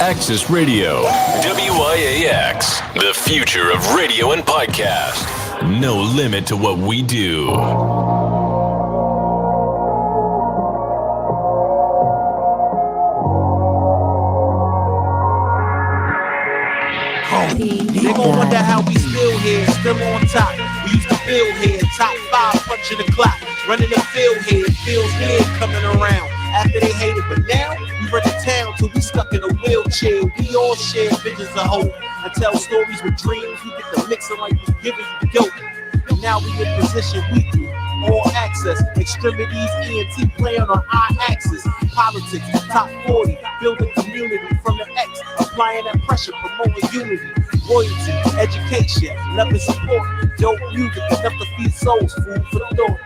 Access Radio. WIAX, the future of radio and podcast. No limit to what we do. They gon' wonder how we still here, still on top. We used to build here, top 5, punching the clock. Running the field here, feels good coming around. After they hated, but now we run the town till we stuck in a wheelchair. We all share visions of hope and tell stories with dreams. We get the mixing like we giving you dope. And now we in position weekly, all access, extremities, ENT playing on our axis. Politics, top 40, building community from the X, applying that pressure, promoting unity, royalty, education, love and support, dope music, enough to feed souls, food for thought.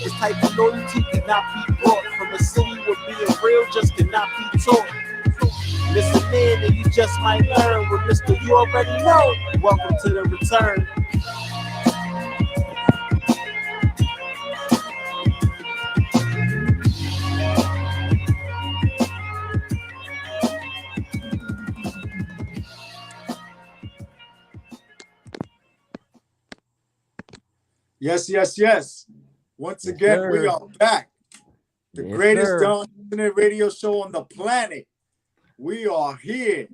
This type of loyalty cannot be brought from a city where being real just cannot be taught. Listen in and you just might learn with Mr. You already know. Welcome to the return. Yes, yes, yes. Once again, we are back. The greatest internet radio show on the planet. We are here.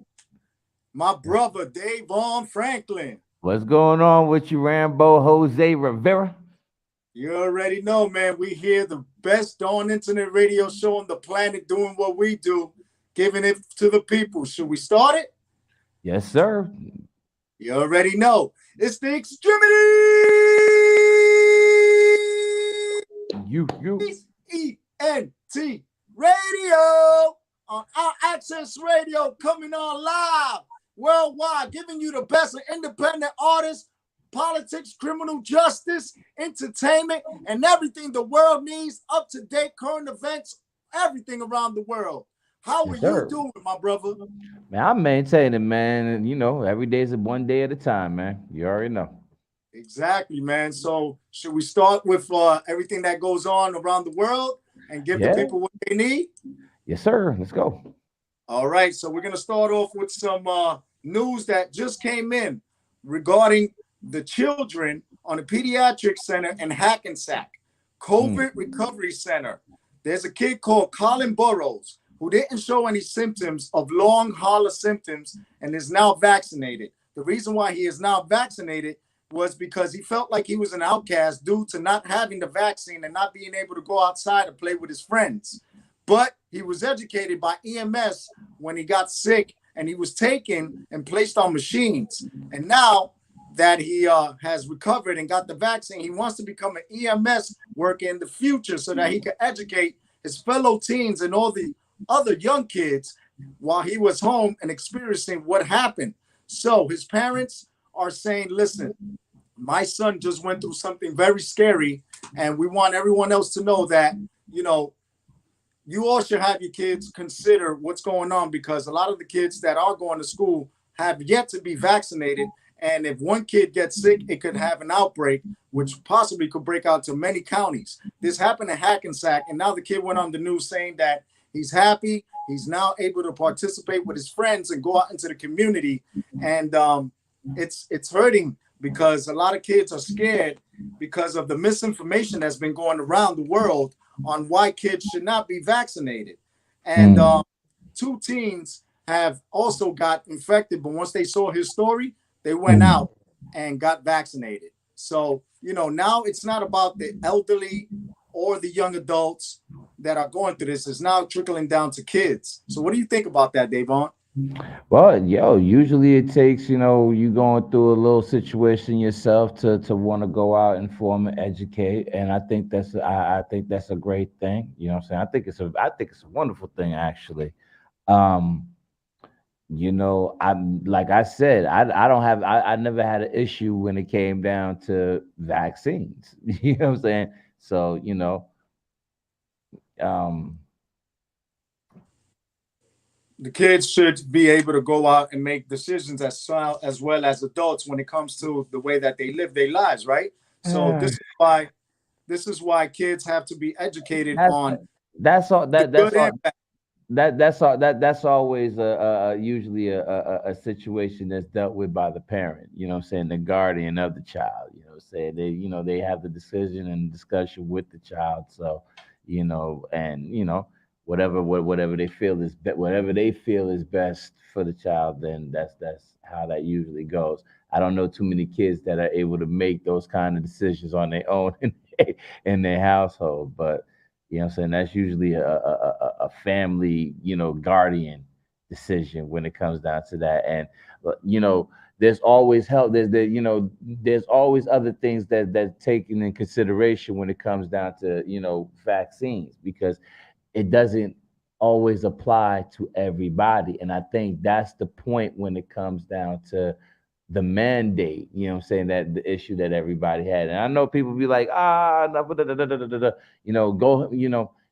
My brother, DAVON Franklin. What's going on with you, Rambo Jose Rivera? You already know, man. We here, the best darn internet radio show on the planet, doing what we do, giving it to the people. Should we start it? Yes, sir. You already know. It's the X-Tremitiez. ENT Radio on our Access Radio, coming on live worldwide, giving you the best of independent artists, politics, criminal justice, entertainment, and everything the world needs, up-to-date current events, everything around the world. How are you doing, my brother? Man, I'm maintaining, man. And, you know, every day is one day at a time, man. You already know. Exactly, man. So should we start with everything that goes on around the world and give the people what they need? Yes, sir. Let's go. All right. So we're going to start off with some news that just came in regarding the children on the pediatric center in Hackensack, COVID Recovery Center. There's a kid called Colin Burrows who didn't show any symptoms of long hauler symptoms and is now vaccinated. The reason why he is now vaccinated was because he felt like he was an outcast due to not having the vaccine and not being able to go outside and play with his friends. But he was educated by EMS when he got sick, and he was taken and placed on machines. And now that he has recovered and got the vaccine, he wants to become an EMS worker in the future so that he can educate his fellow teens and all the other young kids while he was home and experiencing what happened. So his parents are saying, listen, my son just went through something very scary, and we want everyone else to know that, you know, you all should have your kids consider what's going on, because a lot of the kids that are going to school have yet to be vaccinated. And if one kid gets sick, it could have an outbreak, which possibly could break out to many counties. This happened in Hackensack, and now the kid went on the news saying that he's happy. He's now able to participate with his friends and go out into the community. And it's hurting because a lot of kids are scared because of the misinformation that's been going around the world on why kids should not be vaccinated. And 2 teens have also got infected, but once they saw his story, they went out and got vaccinated. So, you know, now it's not about the elderly or the young adults that are going through this. It's now trickling down to kids. So what do you think about that, DAVON? Well, usually it takes, you know, you going through a little situation yourself to want to go out, inform and educate. And I think that's a great thing. You know what I'm saying? I think it's a wonderful thing, actually. You know, I'm like I said, I never had an issue when it came down to vaccines. You know what I'm saying? So, you know, the kids should be able to go out and make decisions as well as adults when it comes to the way that they live their lives, right? So this is why kids have to be educated on that's all. that's always usually a situation that's dealt with by the parent, you know what I'm saying, the guardian of the child, you know what I'm saying. They have the decision and discussion with the child. So, and whatever they feel is whatever they feel is best for the child, then that's how that usually goes. I don't know too many kids that are able to make those kind of decisions on their own in their household, but you know what I'm saying? That's usually a family, guardian decision when it comes down to that. And there's always help. There's always other things that's taken in consideration when it comes down to, vaccines, because it doesn't always apply to everybody. And I think that's the point when it comes down to the mandate, you know what I'm saying, that the issue that everybody had. And I know people be like, no, go,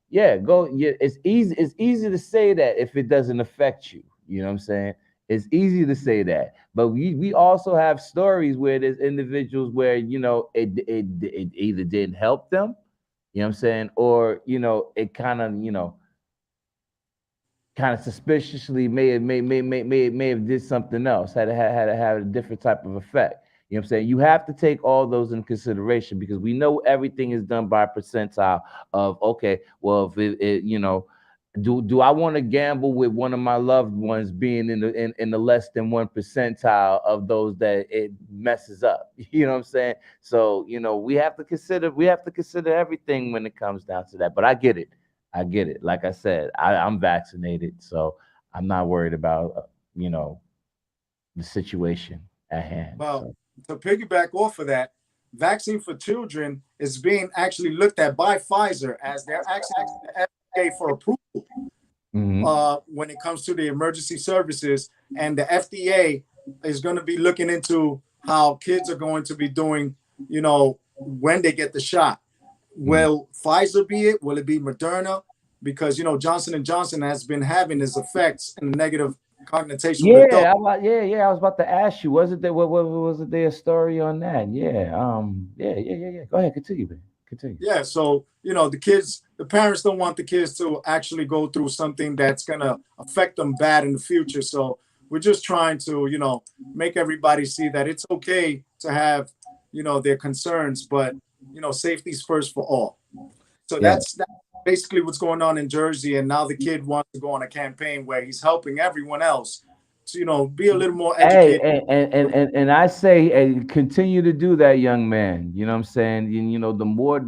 yeah, go. Yeah, it's easy to say that if it doesn't affect you. You know what I'm saying? It's easy to say that. But we also have stories where there's individuals where, it either didn't help them, you know what I'm saying, or, it kind of suspiciously may have did something else, had a different type of effect. You know what I'm saying? You have to take all those in consideration, because we know everything is done by percentile of, okay, well, if do I want to gamble with one of my loved ones being in the less than 1 percentile of those that it messes up? You know what I'm saying? So, we have to consider everything when it comes down to that. But I get it. Like I said, I'm vaccinated, so I'm not worried about, the situation at hand. Well, to piggyback off of that, vaccine for children is being actually looked at by Pfizer as they're actually the FDA for approval. When it comes to the emergency services, and the FDA is going to be looking into how kids are going to be doing, when they get the shot. Will Pfizer be it? Will it be Moderna? Because Johnson & Johnson has been having its effects and negative connotation. Yeah, I was about to ask you. Was it there? What was it? There a story on that? Yeah. Yeah. Go ahead, continue, man. Continue. Yeah. So the parents don't want the kids to actually go through something that's gonna affect them bad in the future. So we're just trying to make everybody see that it's okay to have their concerns, but safety's first for all. So that's basically what's going on in Jersey. And now the kid wants to go on a campaign where he's helping everyone else to be a little more educated. Hey, and I say, continue to do that, young man. You know what I'm saying? The more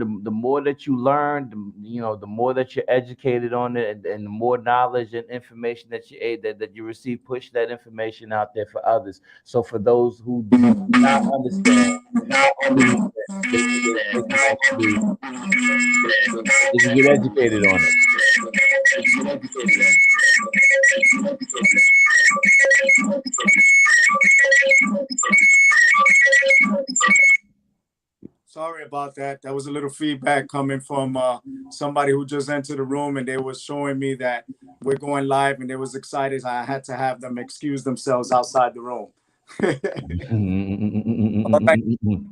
that you learn, the more that you're educated on it, and the more knowledge and information that you receive, push that information out there for others. So for those who do not understand, they can get educated on it. Sorry about that. That was a little feedback coming from somebody who just entered the room, and they was showing me that we're going live, and they was excited. I had to have them excuse themselves outside the room. All right,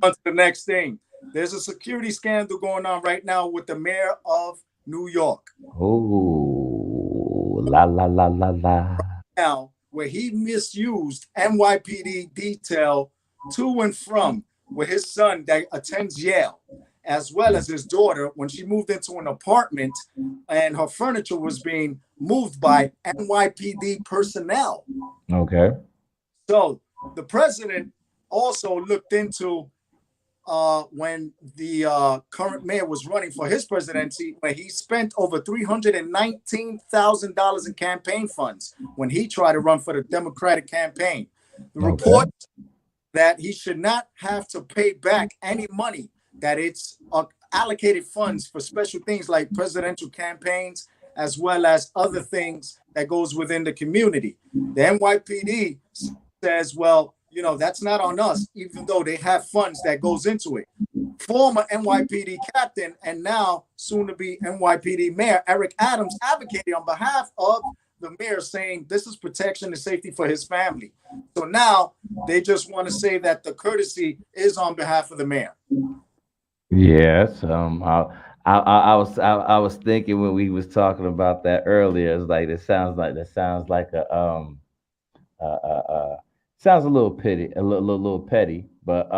on to the next thing. There's a security scandal going on right now with the mayor of New York. Oh, la la la la la. Now, where he misused NYPD detail to and from with his son that attends Yale, as well as his daughter, when she moved into an apartment and her furniture was being moved by NYPD personnel. Okay. So the president also looked into when the current mayor was running for his presidency, where he spent over $319,000 in campaign funds when he tried to run for the Democratic campaign. The report that he should not have to pay back any money, that it's allocated funds for special things like presidential campaigns, as well as other things that goes within the community. The NYPD says, well, that's not on us, even though they have funds that goes into it. Former NYPD captain and now soon to be NYPD mayor Eric Adams advocated on behalf of the mayor, saying this is protection and safety for his family. So now they just want to say that the courtesy is on behalf of the mayor. Yes, I was thinking when we was talking about that earlier. It's like that sounds like a sounds a little petty, little petty, but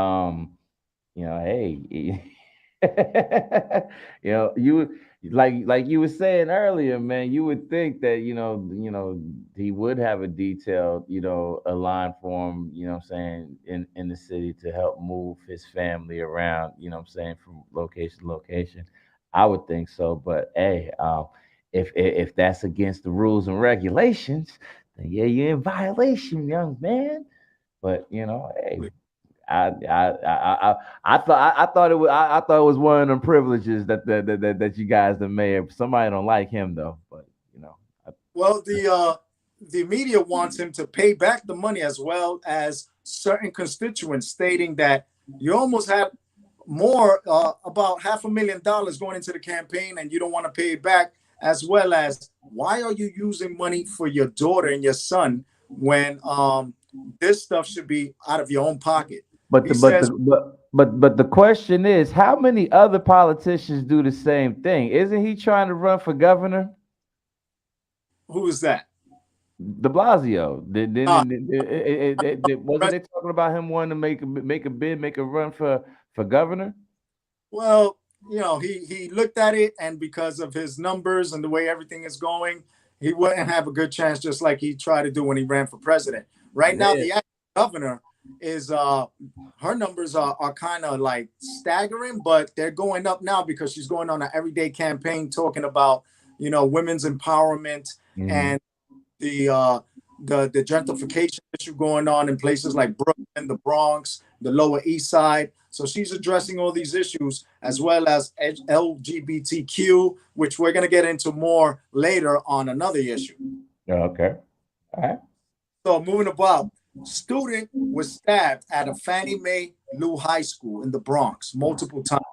hey, you like you were saying earlier, man. You would think that he would have a detailed, a line for him. You know what I'm saying, in the city to help move his family around. You know what I'm saying, from location to location. I would think so, but hey, if that's against the rules and regulations, then yeah, you're in violation, young man. But hey, I thought I thought it was one of them privileges that you guys have made. Somebody don't like him though, but I, Well, the media wants him to pay back the money, as well as certain constituents, stating that you almost have more, about $500,000 going into the campaign, and you don't want to pay it back. As well as, why are you using money for your daughter and your son when this stuff should be out of your own pocket? but He the but says, the but the question is, how many other politicians do the same thing? Isn't he trying to run for governor? "Who is that?" De Blasio. Uh, Wasn't they talking about him wanting to make a bid, make a run for governor? Well, he looked at it, and because of his numbers and the way everything is going, he wouldn't have a good chance, just like he tried to do when he ran for president. Right now, Yeah. the acting governor is her numbers are kind of like staggering, but they're going up now because she's going on an everyday campaign talking about women's empowerment Mhm. and the uh the gentrification issue going on in places like Brooklyn, the Bronx, the Lower East Side. So she's addressing all these issues, as well as LGBTQ, which we're going to get into more later on another issue. Okay. All right. So moving about, student was stabbed at a Fannie Mae Lou High School in the Bronx multiple times.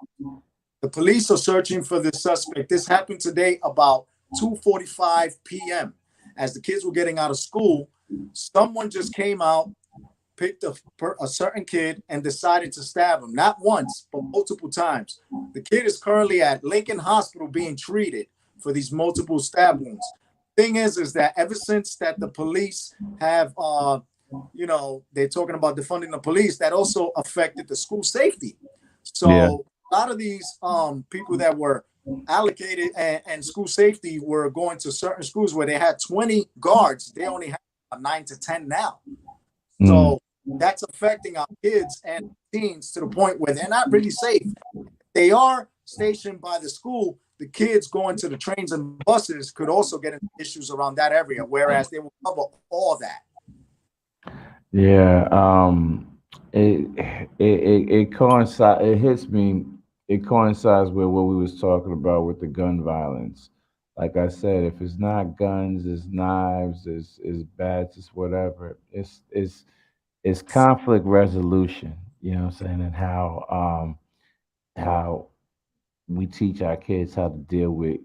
The police are searching for the suspect. This happened today about 2:45 p.m. As the kids were getting out of school, someone just came out, picked a certain kid, and decided to stab him. Not once, but multiple times. The kid is currently at Lincoln Hospital being treated for these multiple stab wounds. Thing is that ever since that the police have, they're talking about defunding the police, that also affected the school safety. Yeah. So a lot of these people that were allocated and school safety were going to certain schools where they had 20 guards. They only have 9 to 10 now. Mm. So that's affecting our kids and teens to the point where they're not really safe. They are stationed by the school. The kids going to the trains and buses could also get into issues around that area, whereas they will cover all that. Yeah. It coincides. It hits me. It coincides with what we was talking about with the gun violence. Like I said, if it's not guns, it's knives, it's bats, it's whatever. It's conflict resolution. You know what I'm saying, and how we teach our kids how to deal with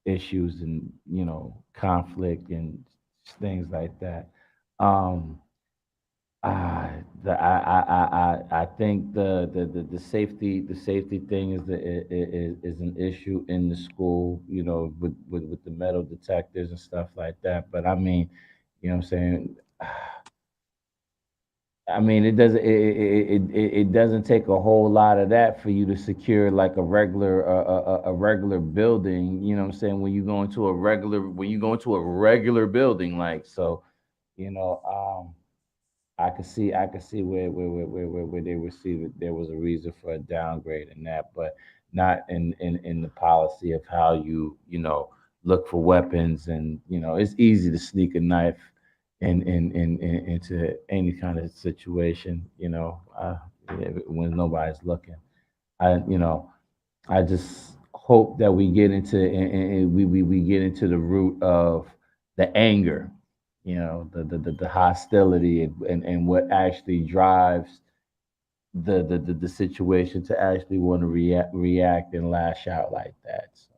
issues and conflict and things like that. Um, I think the safety thing is an issue in the school, with the metal detectors and stuff like that. But I mean, you know what I'm saying. I mean, it doesn't take a whole lot of that for you to secure like a regular building. You know what I'm saying, when you go into a regular building, like, so, you know. I could see where they would see that there was a reason for a downgrade in that, but not in the policy of how look for weapons. And it's easy to sneak a knife into any kind of situation, when nobody's looking. I just hope that we get into and we get into the root of the anger, the hostility, and what actually drives the situation to actually want to react and lash out like that. So,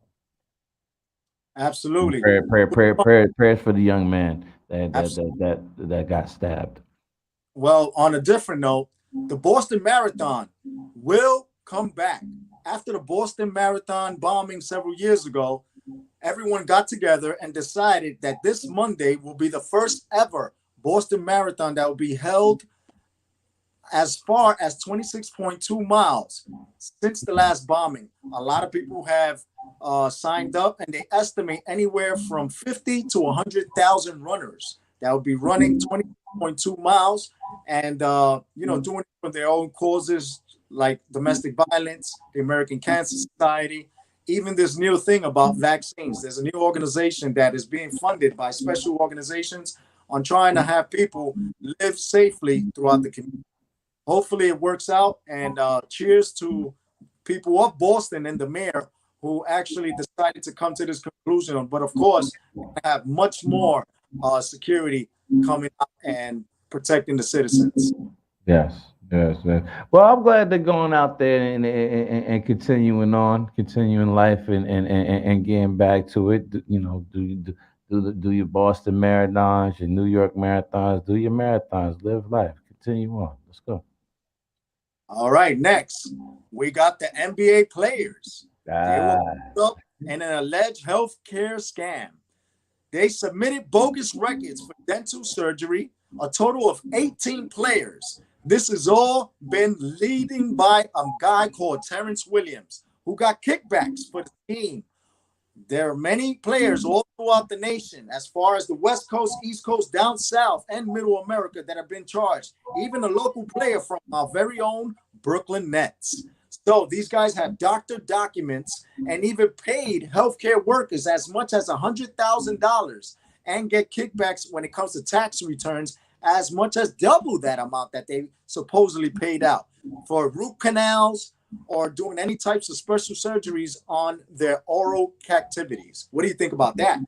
Absolutely. prayers for the young man that got stabbed. Well, on a different note, the Boston Marathon will come back after the Boston Marathon bombing several years ago, everyone got together and decided that this Monday will be the first ever Boston Marathon that will be held as far as 26.2 miles since the last bombing. A lot of people have signed up, and they estimate anywhere from 50 to 100,000 runners that will be running 20.2 miles and, doing it for their own causes like domestic violence, the American Cancer Society, even this new thing about vaccines. There's a new organization that is being funded by special organizations on trying to have people live safely throughout the community. Hopefully it works out, and cheers to people of Boston and the mayor who actually decided to come to this conclusion. But of course, have much more security coming up and protecting the citizens. Yes. Well, I'm glad they're going out there and continuing life and getting back to it. Do your Boston marathons, your New York marathons, do your marathons, live life, continue on. Let's go. All right, next we got the NBA players. They were up in an alleged healthcare scam. They submitted bogus records for dental surgery, a total of 18 players. This has all been leading by a guy called Terrence Williams, who got kickbacks for the team. There are many players all throughout the nation, as far as the West Coast, East Coast, down south, and Middle America, that have been charged. Even a local player from our very own Brooklyn Nets. So these guys have doctored documents and even paid healthcare workers as much as $100,000 and get kickbacks when it comes to tax returns as much as double that amount that they supposedly paid out for root canals or doing any types of special surgeries on their oral cavities. What do you think about that?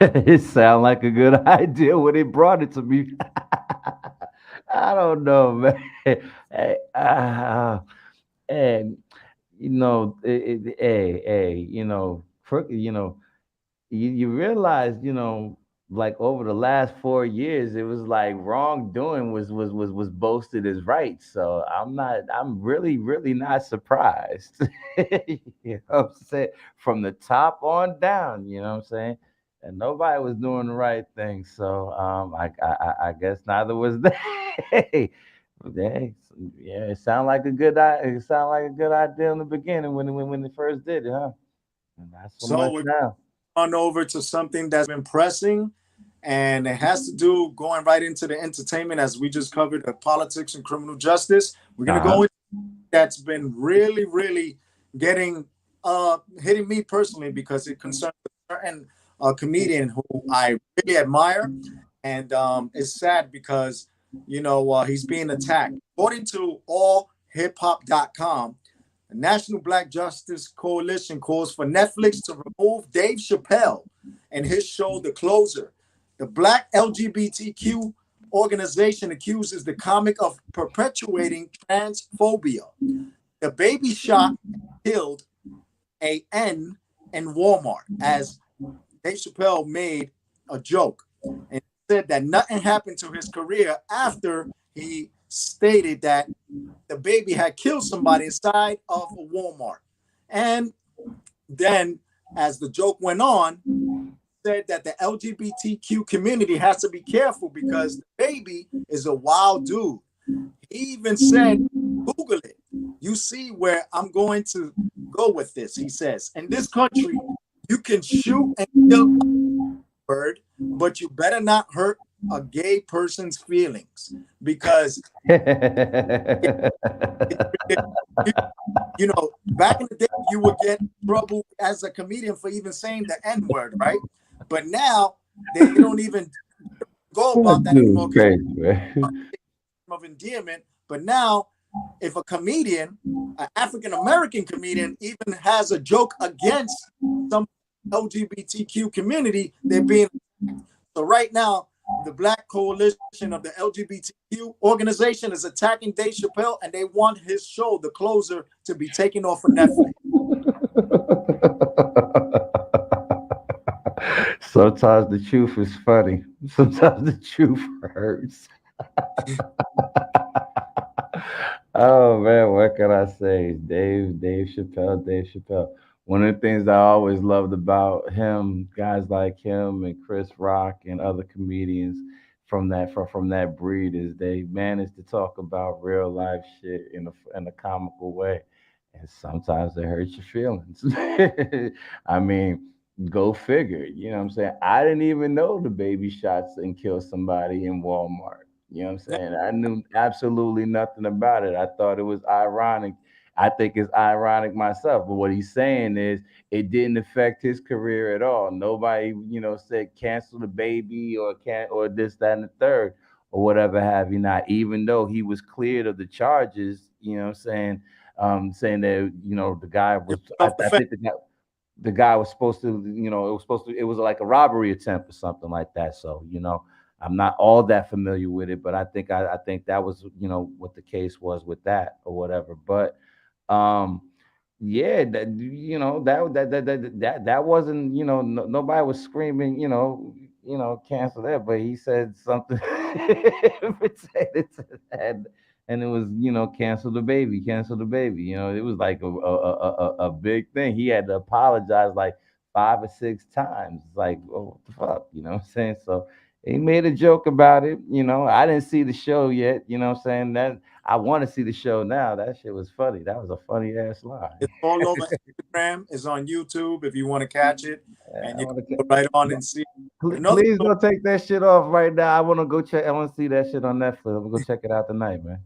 It sounded like a good idea when they brought it to me. I don't know, man. And you realize, like over the last 4 years, it was like wrongdoing was boasted as right. So I'm really not surprised. You know what I'm saying? From the top on down, you know what I'm saying? And nobody was doing the right thing. So I guess neither was they. Hey, yeah, it sounded like a good idea. It sounded like a good idea in the beginning when they first did it, huh? And not so much we're now. on over to something that's been pressing, and it has to do going right into the entertainment, as we just covered the politics and criminal justice. We're gonna go into that's been really getting hitting me personally because it concerns a certain comedian who I really admire, and it's sad because he's being attacked. According to allhiphop.com, the National Black Justice Coalition calls for Netflix to remove Dave Chappelle and his show, The Closer. The Black LGBTQ organization accuses the comic of perpetuating transphobia. The baby shot killed a N in Walmart as Dave Chappelle made a joke and said that nothing happened to his career after he stated that the baby had killed somebody inside of a Walmart. And then as the joke went on, said that the LGBTQ community has to be careful because the baby is a wild dude. He even said, Google it. You see where I'm going to go with this, he says. In this country, you can shoot and kill a bird, but you better not hurt a gay person's feelings because back in the day you would get in trouble as a comedian for even saying the N-word, right? But now they don't even go about that anymore of endearment. But now if a comedian, an African American comedian, even has a joke against some LGBTQ community, they're being so right now the Black Coalition of the LGBTQ organization is attacking Dave Chappelle, and they want his show, The Closer, to be taken off of Netflix. Sometimes the truth is funny. Sometimes the truth hurts. Oh man, what can I say? Dave Chappelle, Dave Chappelle. One of the things I always loved about him, guys like him and Chris Rock and other comedians from that breed, is they managed to talk about real life shit in a comical way, and sometimes they hurt your feelings. I mean, go figure. You know what I'm saying? I didn't even know the baby shots and kill somebody in Walmart. You know what I'm saying? I knew absolutely nothing about it. I thought it was ironic. I think it's ironic myself. But what he's saying is it didn't affect his career at all. Nobody, said cancel the baby or can't or this, that, and the third or whatever have you not, even though he was cleared of the charges, saying that, the guy was Off the I fence. think the guy was supposed to, it was like a robbery attempt or something like that. So, I'm not all that familiar with it, but I think that was, what the case was with that or whatever. But um yeah, that wasn't, nobody was screaming, cancel that, but he said something pertaining to that, and it was, cancel the baby. It was like a big thing. He had to apologize like 5 or 6 times. It's like, oh, what the fuck, what I'm saying? So he made a joke about it. I didn't see the show yet. What I'm saying? That I want to see the show now. That shit was funny. That was a funny ass line. It's all over Instagram. It's on YouTube if you want to catch it, and I you can want to. go right on and see. Another Please story. don't take that shit off right now. I want to go check. I want to see that shit on Netflix. I'm gonna go check it out tonight, man.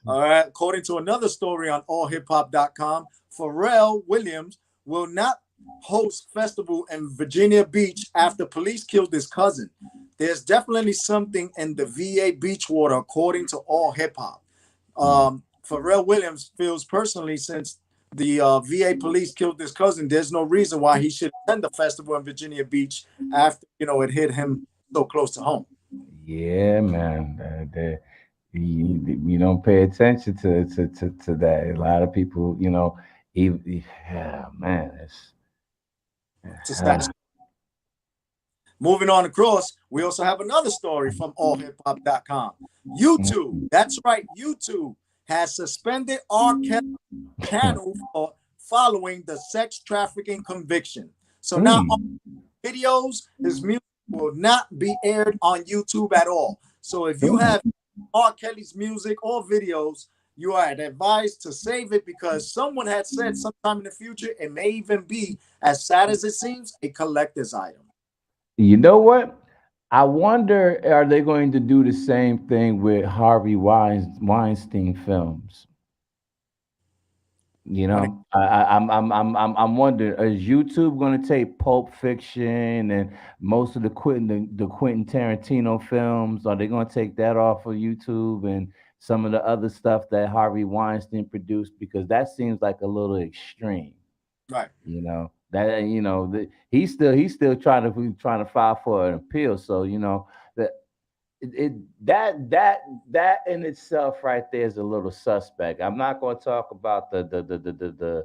All right. According to another story on allhiphop.com, Pharrell Williams will not host festival in Virginia Beach after police killed his cousin. There's definitely something in the VA beach water, according to All Hip Hop. Pharrell Williams feels personally, since the VA police killed his cousin, there's no reason why he should attend the festival in Virginia Beach after it hit him so close to home. Yeah, man. You don't pay attention to that. A lot of people, even, yeah, man. It's a status. Moving on across, we also have another story from allhiphop.com. YouTube, that's right, YouTube has suspended R. Kelly's channel for following the sex trafficking conviction. So now videos, his music will not be aired on YouTube at all. So if you have R. Kelly's music or videos, you are advised to save it, because someone had said sometime in the future it may even be, as sad as it seems, a collector's item. You know what? I wonder, are they going to do the same thing with Harvey Weinstein films? When it, I'm wondering, is YouTube going to take Pulp Fiction and most of the Quentin Tarantino films? Are they going to take that off of YouTube and some of the other stuff that Harvey Weinstein produced? Because that seems like a little extreme. right. He's still trying to file for an appeal. So that it that in itself right there is a little suspect. I'm not going to talk about the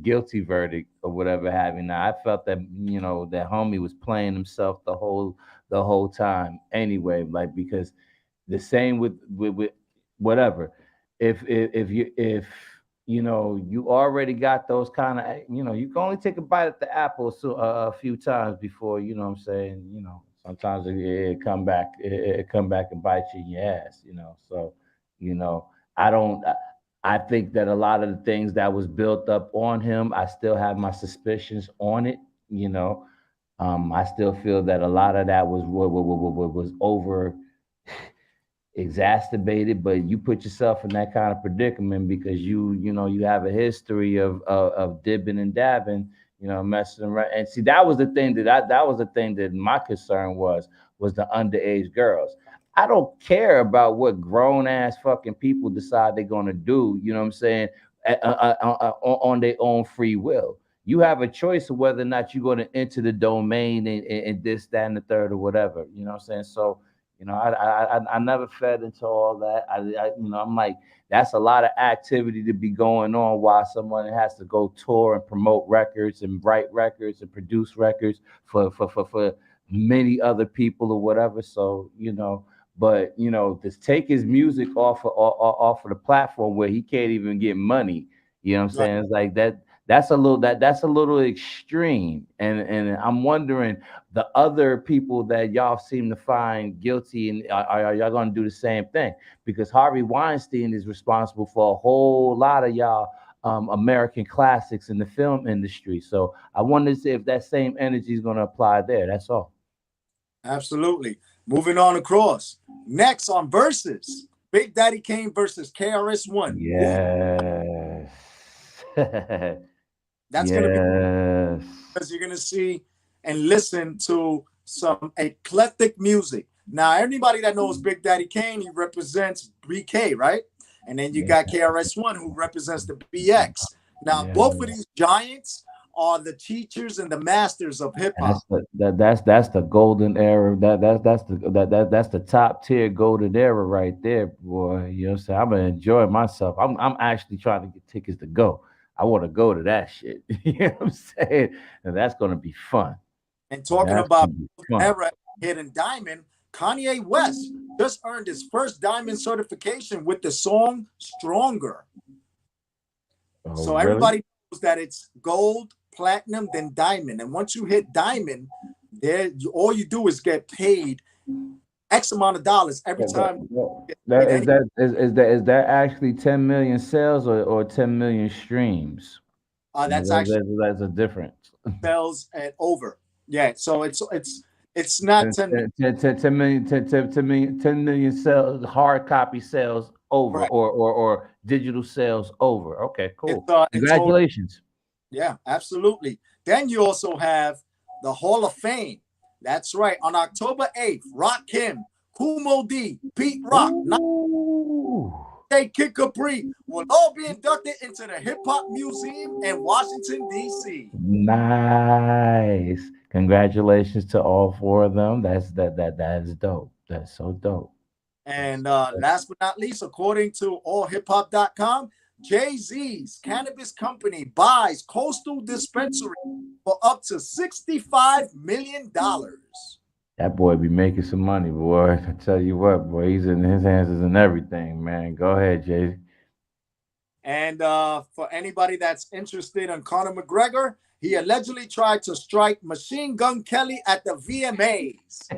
guilty verdict or whatever have you. Now I felt that that homie was playing himself the whole time anyway, like, because the same with whatever. If you already got those kind of, you can only take a bite at the apple a few times before, what I'm saying, sometimes it come back and bite you in your ass, so, I don't, I think that a lot of the things that was built up on him, I still have my suspicions on it, I still feel that a lot of that was over exacerbated, but you put yourself in that kind of predicament because you have a history of dibbing and dabbing, messing around. And see, that was the thing that was the thing that my concern was the underage girls. I don't care about what grown ass fucking people decide they're gonna do. You know what I'm saying? On their own free will. You have a choice of whether or not you're going to enter the domain and this, that, and the third, or whatever. You know what I'm saying? So, I never fed into all that. I'm like, that's a lot of activity to be going on while someone has to go tour and promote records and write records and produce records for many other people or whatever. So, but to take his music off of the platform where he can't even get money. You know what I'm Right. saying? It's like that. That's a little extreme, and I'm wondering the other people that y'all seem to find guilty, and are y'all going to do the same thing? Because Harvey Weinstein is responsible for a whole lot of y'all American classics in the film industry. So I wanted to see if that same energy is going to apply there. That's all. Absolutely. Moving on across. Next on Versus, Big Daddy Kane versus KRS-One. Yes. That's going to be, Yes. because you're going to see and listen to some eclectic music. Now, everybody that knows Big Daddy Kane, he represents BK, right? And then you Yeah. got KRS-One, who represents the BX. Now, Yeah. both of these giants are the teachers and the masters of hip hop. That's the golden era. That's the top tier golden era right there, boy. You know what I'm saying? I'm gonna enjoy myself. I'm actually trying to get tickets to go. I want to go to that shit. You know what I'm saying? And that's gonna be fun. And talking That's about gonna be fun. era hidden diamond, Kanye West just earned his first diamond certification with the song Stronger. Oh, So really? everybody knows that it's gold, platinum, then diamond. And once you hit diamond, there all you do is get paid X amount of dollars every Yeah, time you get that paid is any that actually 10 million sales or 10 million streams? that's actually That's a difference. sales and over. Yeah, so it's not 10 million. 10 million, 10 million sales, hard copy sales over, Correct. or digital sales over. Okay, It's cool. in total. Congratulations. Yeah, absolutely. Then you also have the Hall of Fame. That's right. On October 8th, Rakim, Kumo D, Pete Rock, Ooh, Kid Capri will all be inducted into the Hip Hop Museum in Washington, D.C. nice. Congratulations to all four of them. That is dope. That's so dope. And last but not least, according to allhiphop.com, Jay-Z's cannabis company buys Coastal Dispensary for up to $65 million. That boy be making some money, boy. I tell you what, boy, he's in his hands is in everything, man. Go ahead, Jay. And for anybody that's interested in Conor McGregor, he allegedly tried to strike Machine Gun Kelly at the VMAs.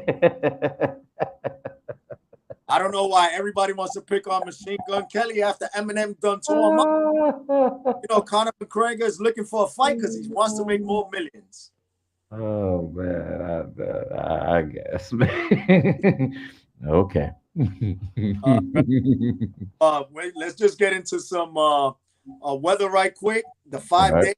I don't know why everybody wants to pick on Machine Gun Kelly after Eminem done tore him up. Conor McGregor is looking for a fight because he wants to make more millions. Oh man, I guess, man. Okay. Wait, let's just get into some weather right quick. The All 5 right. days.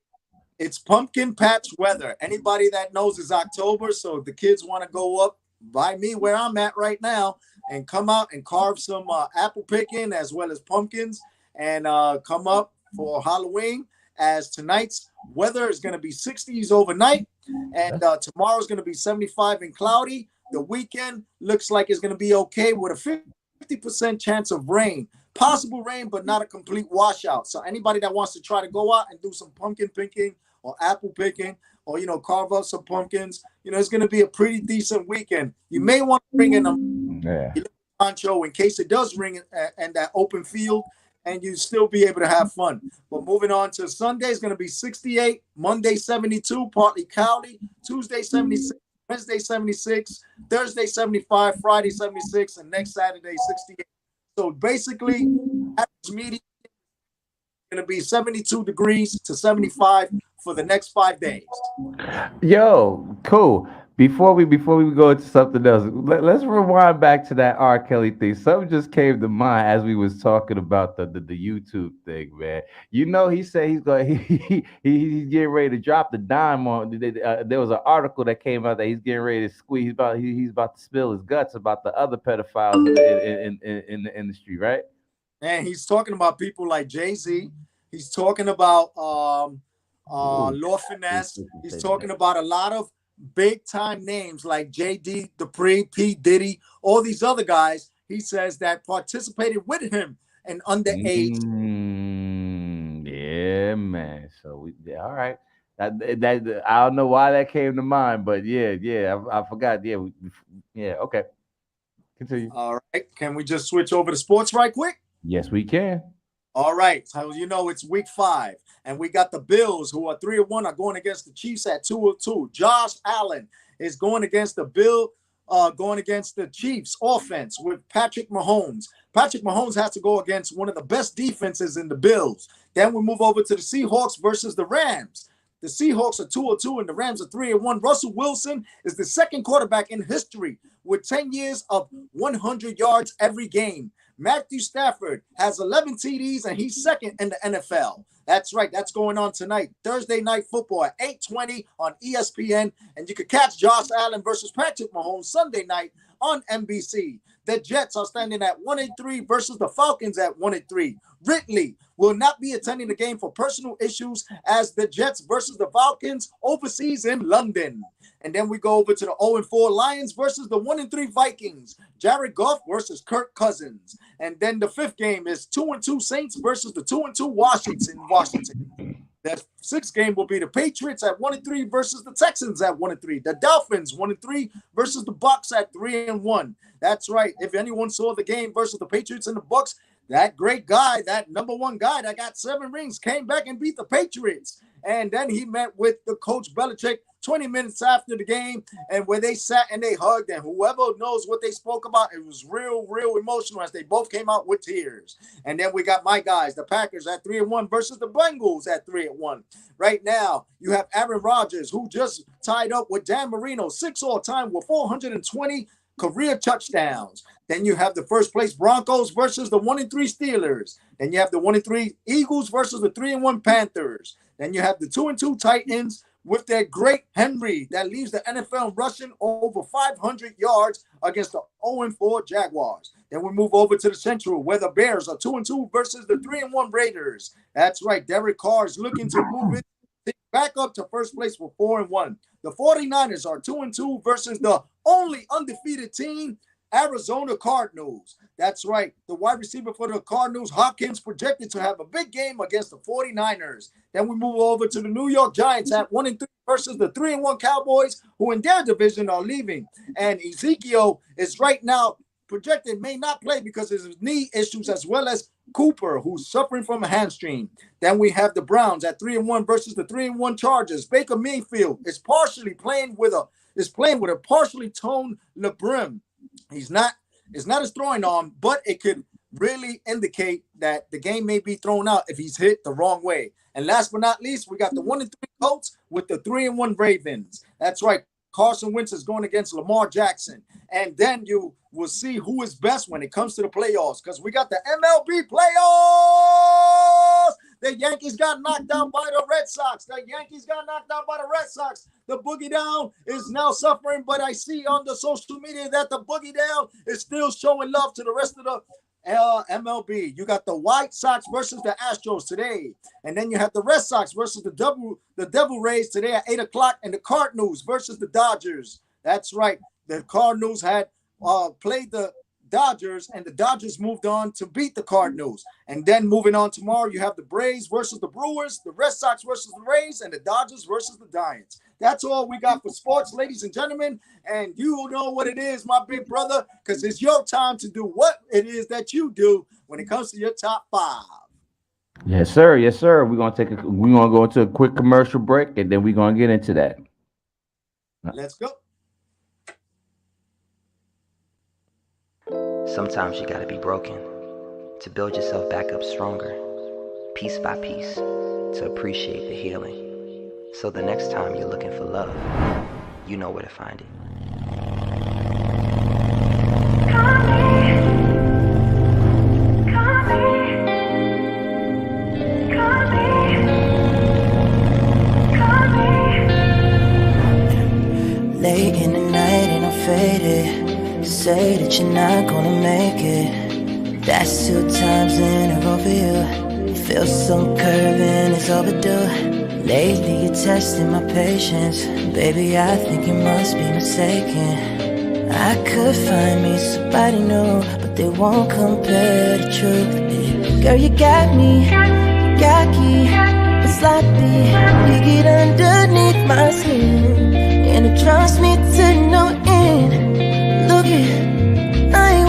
It's pumpkin patch weather. Anybody that knows it's October, so if the kids want to go up by me where I'm at right now and come out and carve some apple picking as well as pumpkins and come up for Halloween, as tonight's weather is going to be 60s overnight and tomorrow's going to be 75 and cloudy. The weekend looks like it's going to be okay with a 50% chance of rain. Possible rain, but not a complete washout. So anybody that wants to try to go out and do some pumpkin picking or apple picking or, carve up some pumpkins, it's going to be a pretty decent weekend. You may want to bring in a poncho in case it does ring and that open field and you still be able to have fun. But moving on to Sunday, is going to be 68, Monday 72, partly cloudy, Tuesday 76, Wednesday 76, Thursday 75, Friday 76, and next Saturday 68. So basically, average median is going to be 72 degrees to 75 for the next 5 days. Yo, cool. Before we go into something else, let's rewind back to that R. Kelly thing. Something just came to mind as we was talking about the YouTube thing, man. He said he's going he's getting ready to drop the dime on. There was an article that came out that he's getting ready to squeeze he's about to spill his guts about the other pedophiles in the industry, right? And he's talking about people like Jay-Z. He's talking about Lord Finesse. He's talking about a lot of big time names like JD Dupree, P. Diddy, all these other guys. He says that participated with him and underage. Yeah, man. So all right. That I don't know why that came to mind, but yeah, I forgot. Yeah, okay. Continue. All right. Can we just switch over to sports right quick? Yes, we can. All right. So you know it's week 5, and we got the Bills, who are 3-1, are going against the Chiefs at 2-2. Josh Allen is going against the Chiefs offense with Patrick Mahomes. Patrick Mahomes has to go against one of the best defenses in the Bills. Then we move over to the Seahawks versus the Rams. The Seahawks are 2-2 and the Rams are 3-1. Russell Wilson is the second quarterback in history with 10 years of 100 yards every game. Matthew Stafford has 11 TDs and he's second in the NFL. That's right. That's going on tonight. Thursday Night Football at 8:20 on ESPN. And you can catch Josh Allen versus Patrick Mahomes Sunday night on NBC. The Jets are standing at 1-3 versus the Falcons at 1-3. Ridley will not be attending the game for personal issues as the Jets versus the Falcons overseas in London. And then we go over to the 0-4 Lions versus the 1-3 Vikings. Jared Goff versus Kirk Cousins. And then the 5th game is 2-2 Saints versus the 2-2 Washington. The 6th game will be the Patriots at 1-3 versus the Texans at 1-3. The Dolphins 1-3 versus the Bucs at 3-1. That's right. If anyone saw the game versus the Patriots and the Bucs, that great guy, that number 1 guy that got 7 rings, came back and beat the Patriots. And then he met with the coach Belichick 20 minutes after the game, and where they sat and they hugged, and whoever knows what they spoke about, it was real emotional as they both came out with tears. And then we got my guys, the Packers at 3-1 versus the Bengals at 3-1. Right now, you have Aaron Rodgers, who just tied up with Dan Marino, 6 all-time with 420 career touchdowns. Then you have the first place Broncos versus the 1-3 Steelers. Then you have the 1-3 Eagles versus the 3-1 Panthers. Then you have the 2-2 Titans with their great Henry that leaves the NFL rushing over 500 yards against the 0-4 Jaguars. Then we move over to the Central, where the Bears are 2-2 versus the 3-1 Raiders. That's right. Derek Carr is looking to move it back up to first place with 4-1. The 49ers are 2-2 versus the only undefeated team, Arizona Cardinals. That's right. The wide receiver for the Cardinals, Hopkins, projected to have a big game against the 49ers. Then we move over to the New York Giants at 1-3 versus the 3-1 Cowboys, who in their division are leaving. And Ezekiel is right now projected may not play because of his knee issues, as well as Cooper, who's suffering from a hamstring. Then we have the Browns at 3-1 versus the 3-1 Chargers. Baker Mayfield is playing with a partially toned labrum. It's not his throwing arm, but it could really indicate that the game may be thrown out if he's hit the wrong way. And last but not least, we got the 1-3 Colts with the 3-1 Ravens. That's right. Carson Wentz is going against Lamar Jackson. And then you will see who is best when it comes to the playoffs, because we got the MLB playoffs. The Yankees got knocked out by the Red Sox. The Boogie Down is now suffering, but I see on the social media that the Boogie Down is still showing love to the rest of the MLB. You got the White Sox versus the Astros today. And then you have the Red Sox versus the Devil Rays today at 8 o'clock, and the Cardinals versus the Dodgers. That's right. The Cardinals had played the Dodgers, and the Dodgers moved on to beat the Cardinals. And then moving on tomorrow, you have the Braves versus the Brewers, the Red Sox versus the Rays, and the Dodgers versus the Giants. That's all we got for sports, ladies and gentlemen. And you know what it is, my big brother, because it's your time to do what it is that you do when it comes to your top 5. Yes, sir. Yes, sir. We're gonna go into a quick commercial break, and then we're gonna get into that. Let's go. Sometimes you gotta be broken to build yourself back up stronger, piece by piece, to appreciate the healing. So the next time you're looking for love, you know where to find it. Late in the night and I'm faded. Say that you're not gonna make it. That's 2 times in a row for you. Feel some curving, it's overdue. Lately you're testing my patience. Baby, I think you must be mistaken. I could find me somebody new, but they won't compare the truth. Girl, you got me cocky but sloppy. You get underneath my skin, and it drives me to no end. Look it, I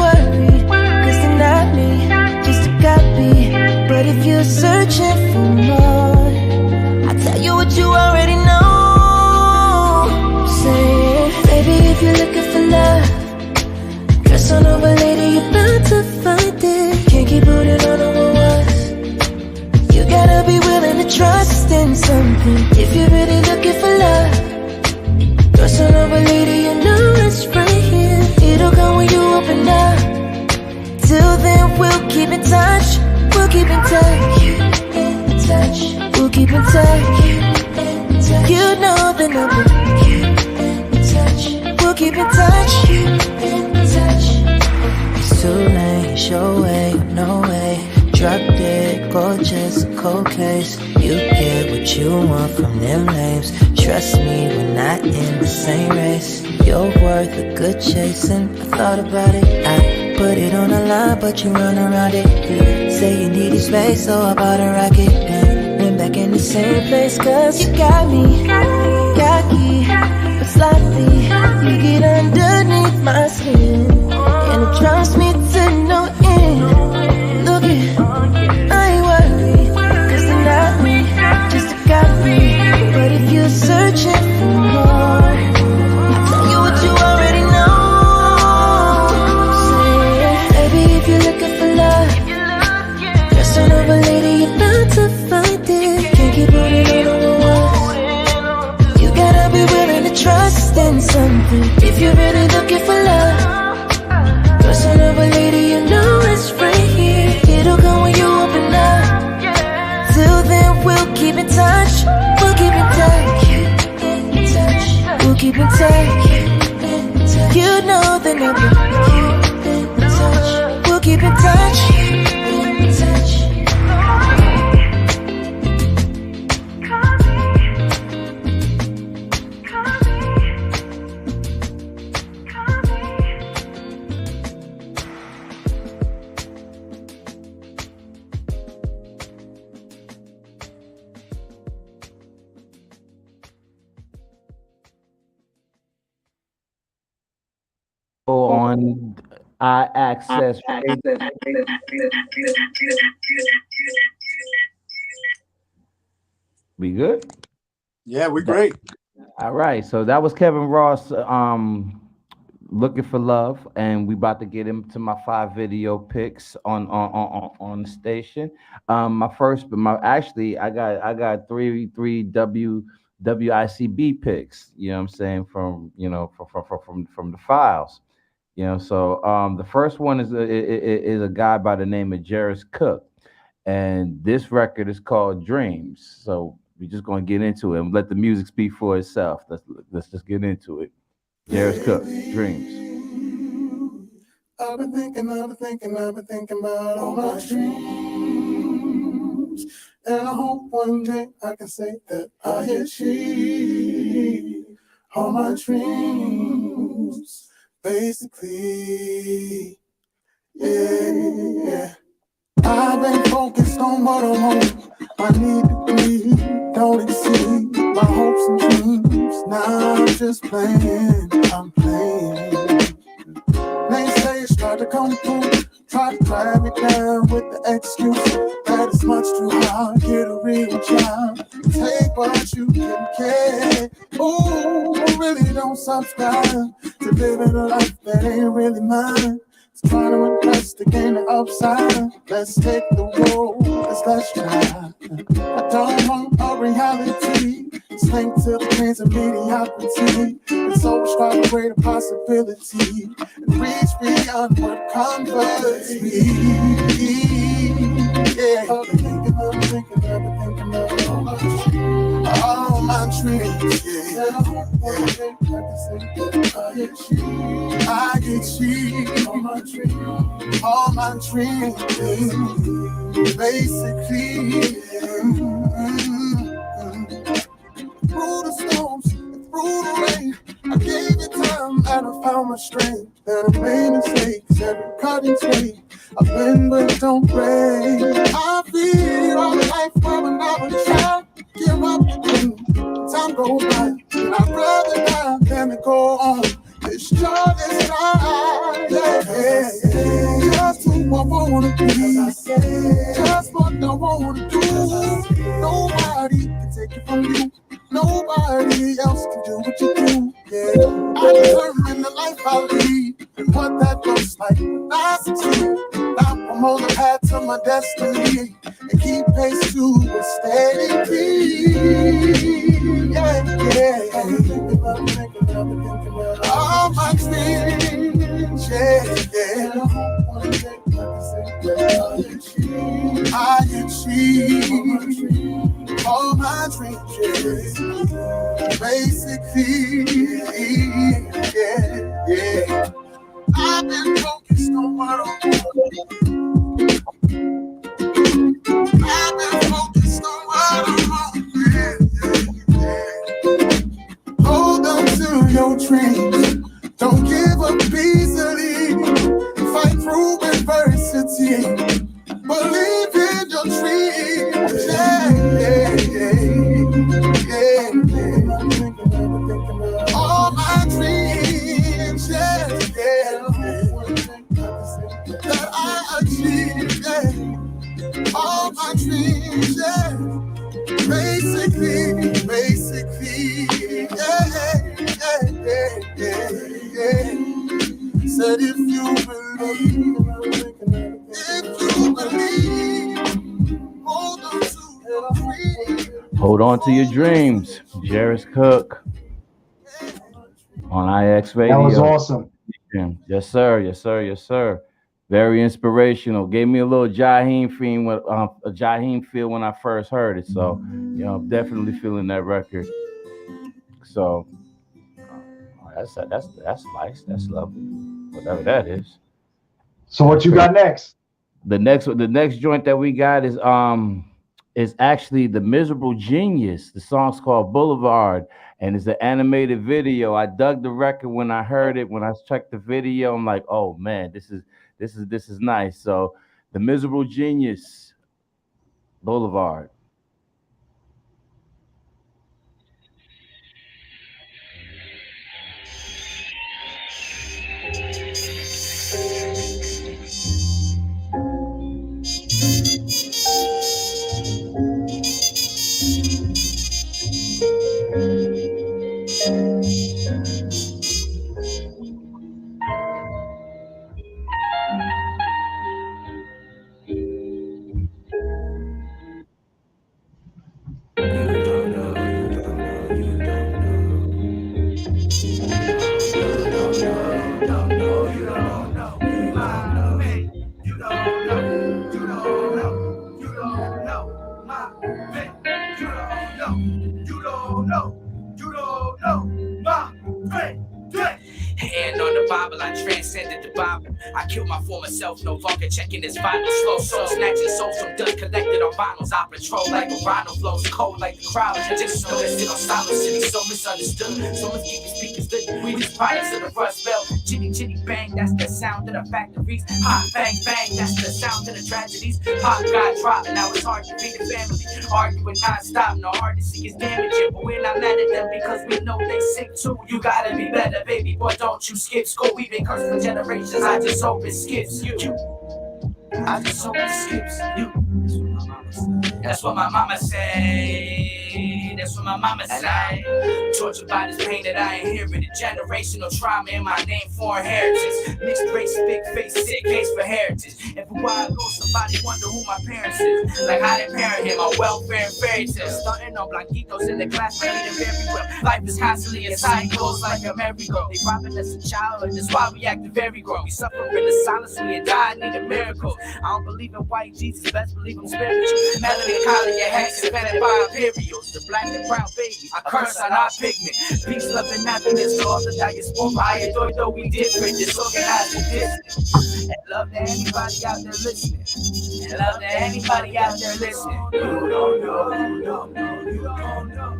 keep in touch. It's too late, show way, no way. Drop dead, gorgeous, cold case. You get what you want from them names. Trust me, we're not in the same race. You're worth a good chasing. I thought about it, I put it on the line, but you run around it. You say you needed space, so I bought a rocket. Been back in the same place, cause you got me cocky, but slightly. You get underneath my skin, and it drives me to no end. Look it, I ain't worried, cause they're not me, just a copy. But if you're searching for more, I'll tell you what you already know. Say it, baby, if you're looking for love, just don't overlay it, you're bound to find it. Can't keep holding on to what. You gotta be willing to trust in something if you're really looking for love. Trust in a lady, you know it's right here. It'll come when you open up. Till then, we'll keep in touch. We'll keep in touch. We'll keep in touch. You know the number. We'll keep in touch. On I access. We good? Yeah, we're great. All right. So that was Kevin Ross, looking for love, and we about to get into my 5 video picks on the station. I got three WICB picks. You know what I'm saying, from from the files. You know, so the first one is a guy by the name of Jarris Cook, and this record is called Dreams. So we're just gonna get into it and let the music speak for itself. Let's just get into it. Jarris Cook, Dreams. I've been thinking about all my dreams, and I hope one day I can say that I achieved all my dreams. Basically, yeah. I've been focused on what I want. I need to be, don't exceed my hopes and dreams. Now I'm just playing, I'm playing. Naysayers try to come through, try to drag me down with the excuse that it's much too hard. Get a real job, take what you can get. Ooh, I really don't subscribe to living a life that ain't really mine. It's trying to impress to gain the upside. Let's take the road, let's try. I don't want a reality. It's linked to the chains of mediocrity. It's so strive for greater possibility and reach beyond what comforts me. Yeah, I've been thinking about all my dreams. Yeah, and I hope one day I can say that I achieve all my dreams. Basically, through the storms, through the rain, I gave it time and I found my strength. That I made mistakes, every cutting straight. I've been but don't break. I feel all the life from another child. Give up when time goes by. And I'd rather die than to go on. This job is right. Yeah. Just who I wanna be. Just what I wanna do. Nobody can take it from you. Nobody else can do what you do. Yeah, I determine the life I lead and what that looks like when I succeed. Now I'm on the path to my destiny and keep pace to a steady beat. Yeah. Thinking about all my dreams. Yeah. I achieve all my dreams. Basically, yeah. your dreams. Yeah. All my dreams, yeah. That I achieve, yeah. All my dreams, yeah. Basically, yeah. Said if you believe, hold on to your dreams. Hold on to your dreams. Jarris Cook on IX Radio. That was awesome. Yes, sir. Yes, sir. Yes, sir. Very inspirational. Gave me a little Jaheim feel when I first heard it. So, you know, I'm definitely feeling that record. So that's nice. That's lovely. Whatever that is. So what you got next? The next joint that we got is actually The Miserable Genius. The song's called Boulevard, and it's an animated video. I dug the record when I heard it. When I checked the video, I'm like, oh man, this is nice. So The Miserable Genius, Boulevard. I killed my former self, no longer checking his vital slow. Soul snatching souls from dust collected on vinyls. I patrol like a rhino, flows cold like the crowd. Just know that sit on Silent City, so misunderstood. So let's keep the speakers lit. We just products of the rust belt. Chitty chitty bang, that's the sound of the factories. Hot bang bang, that's the sound of the tragedies. Pop got dropped, now it's hard to be the family. Arguing non-stop, no hard to see is damaging. But we're not mad at them because we know they sick too. You gotta be better, baby boy, don't you skip school. We've been cursed for generations, I just hope it skips you. I just hope it skips you. That's what my mama say. That's what my mama say. Tortured by this pain that I inherited. Generational trauma in my name, foreign heritage. Mixed race, big face, sick case for heritage. Everywhere I go, somebody wonder who my parents is. Like how they parent him on welfare and fairy tales. Stunting on blanquitos in the class, reading very well. Life is constantly a cycle, like a merry-go. They robbing us in childhood, that's why we acting very grown. We suffer in the silence, we had died, need a miracle. I don't believe in white Jesus, best believe I'm spiritual. Melody, collar, your hands invented by imperials. The black and brown baby, I curse on our pigment. Peace, love, and happiness to all the diaspora. I adore though we different, disorganized and distant. And love to anybody out there listening. And love to anybody out there listening. You don't know, you don't know, you don't know.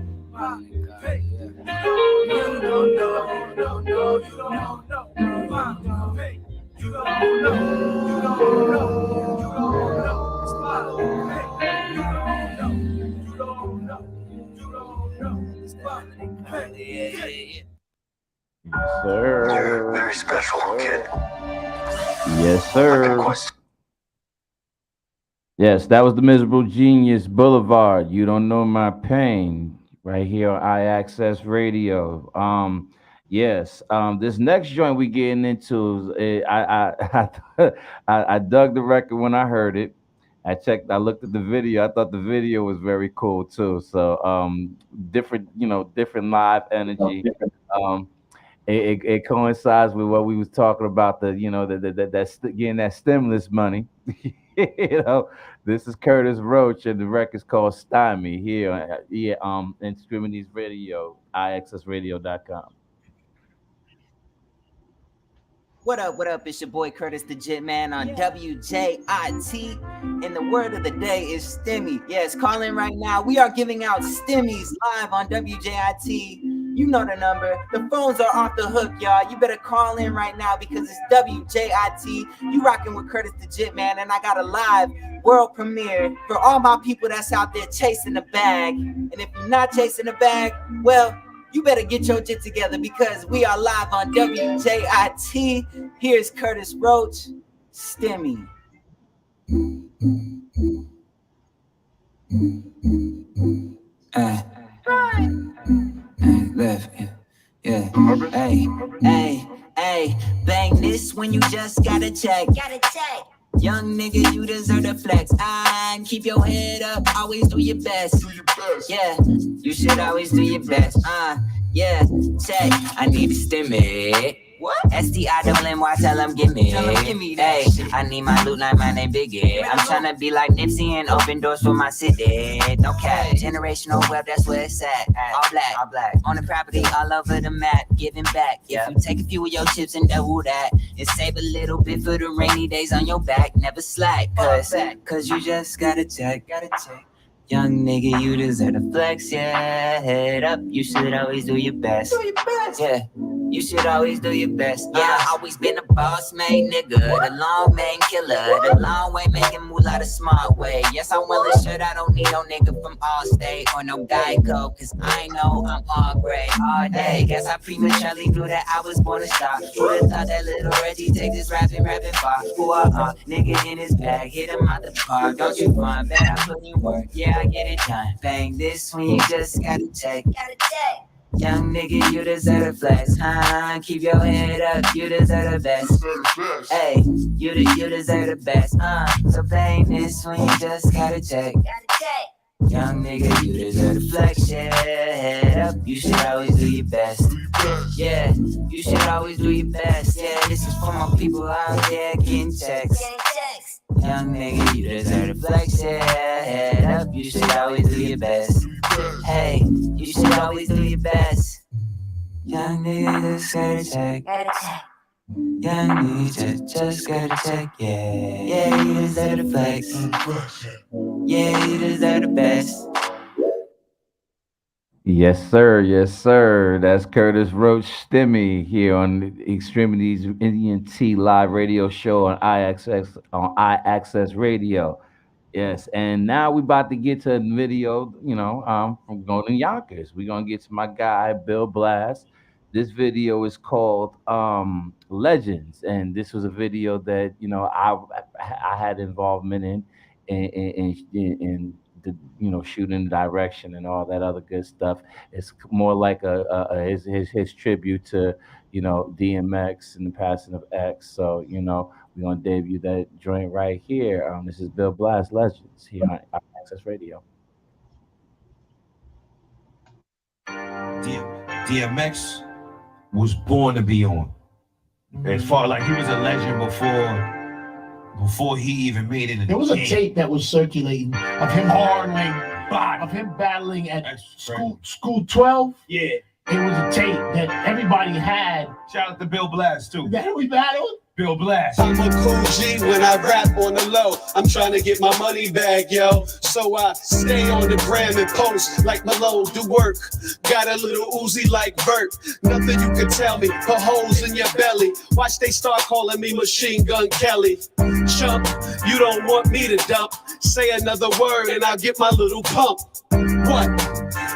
Hey, you don't know, you don't know, you don't know. Hey, you don't know, you don't know, you don't know. Hey, you don't know, you don't know. Yes, sir. You're very special, kid. Yes, sir. Yes, that was The Miserable Genius, Boulevard. You don't know my pain. Right here on iAccess Radio. Yes. This next joint we getting into, I dug the record when I heard it. I looked at the video. I thought the video was very cool too. So different live energy. It coincides with what we was talking about, getting that stimulus money. This is Curtis Roach, and the record's called Stymie here in X-Tremitiez Radio, IXSradio.com. What up? It's your boy Curtis the Jit Man on WJIT. And the word of the day is Stimmy. Yes, call in right now. We are giving out Stimmies live on WJIT. You know the number. The phones are off the hook, y'all. You better call in right now because it's WJIT. You rocking with Curtis the Jit Man, and I got a live world premiere for all my people that's out there chasing the bag. And if you're not chasing the bag, well, you better get your jit together because we are live on WJIT. Here's Curtis Roach, Stimmy. Left, yeah. Hey, bang this when you just gotta check. Young nigga, you deserve the flex. And keep your head up, always do your best. Yeah, you should always do your best. Yeah, check. I need a stimmy. What? STI-double-NY, tell him give me. Hey, I need my loot like my name Biggie. I'm tryna be like Nipsey and open doors for my city. No cap, generational web, that's where it's at. All black, on the property, all over the map, giving back. If you take a few of your chips and double that, and save a little bit for the rainy days on your back, never slack, cause you just gotta check. Young nigga, you deserve to flex, yeah. Head up, you should always do your best. Yeah, you should always do your best. Yeah, always been a boss made nigga, the long main killer, the long way making moolah the smart way. Yes, I'm well assured I don't need no nigga from Allstate or no Geico, cause I know I'm all gray all day. Guess I prematurely knew that I was born to star. Would've thought that little Reggie take this rapping far. Nigga in his bag, hit him out the park. Don't you find bet I put in work? Yeah, I get it done. Bang this when you just gotta check. Young nigga, you deserve a flex. Keep your head up, you deserve the best. Hey, you deserve the best. So bang this when you just gotta check. Young nigga, you deserve the flex. Yeah, head up, you should always do your best. Yeah, you should always do your best. Yeah, this is for my people out there getting checks. Young nigga, you deserve the flex, yeah. Head up, you should always do your best. Hey, you should always do your best. Young nigga, just gotta check. Young nigga, just gotta check, yeah. Yeah, you deserve the flex. Yeah, you deserve the best. Yes, sir. That's Curtis Roach Stimmy here on the X-Tremitiez Indian T live radio show on iAccess Radio. Yes, and now we about to get to a video, from Golden Yonkers. We're gonna get to my guy Bill Blast. This video is called Legends, and this was a video that I had involvement in the shooting direction and all that other good stuff. It's more like his tribute to DMX and the passing of X. So we're gonna debut that joint right here. This is Bill Blast Legends here on Access Radio. DMX was born to be on. As far like he was a legend before he even made it. There was a tape that was circulating of him battling at school 12. Yeah. It was a tape that everybody had. Shout out to Bill Blast too. That we battled? Bill Blast. I'm a cool G when I rap on the low. I'm trying to get my money back, yo. So I stay on the gram and post like Malone, do work. Got a little Uzi like Vert. Nothing you can tell me. Put holes in your belly. Watch they start calling me Machine Gun Kelly. Chump, you don't want me to dump. Say another word and I'll get my little pump. What?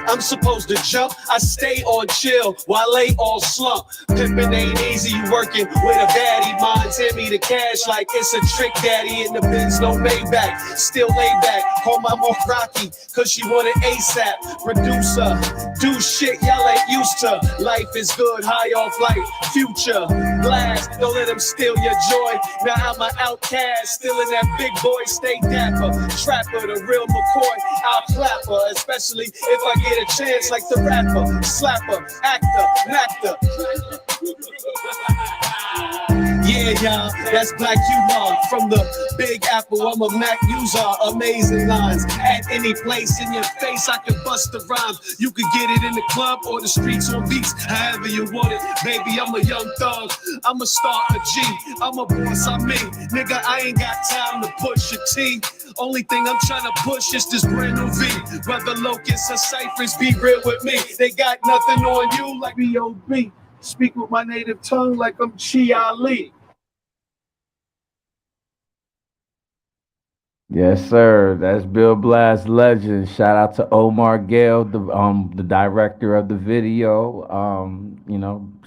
I'm supposed to jump. I stay on chill while they all slump. Pimpin' ain't easy, you working with a baddie. Mine send me the cash like it's a trick daddy. In the Benz, no Maybach. Still lay back. Call my mom Rocky, cause she want it ASAP. Producer, do shit y'all ain't used to. Life is good, high off life. Future, blast, don't let them steal your joy. Now I'm an outcast, still in that big boy, stay dapper. Trapper, the real McCoy, I'll clap her. Especially if I get a chance like the rapper, slapper, actor, Yeah, y'all, that's Black Humor. From the Big Apple, I'm a Mac user. Amazing lines. At any place in your face, I can bust the rhyme. You could get it in the club or the streets on beats, however you want it. Baby, I'm a young thug. I'm a star, a G. I'm a boss, I'm me. Nigga, I ain't got time to push a T. Only thing I'm trying to push is this brand new V. Whether locusts or ciphers, be real with me. They got nothing on you like B.O.B. Speak with my native tongue like I'm Chi Ali. Yes, sir. That's Bill Blast legend. Shout out to Omar Gale, the director of the video.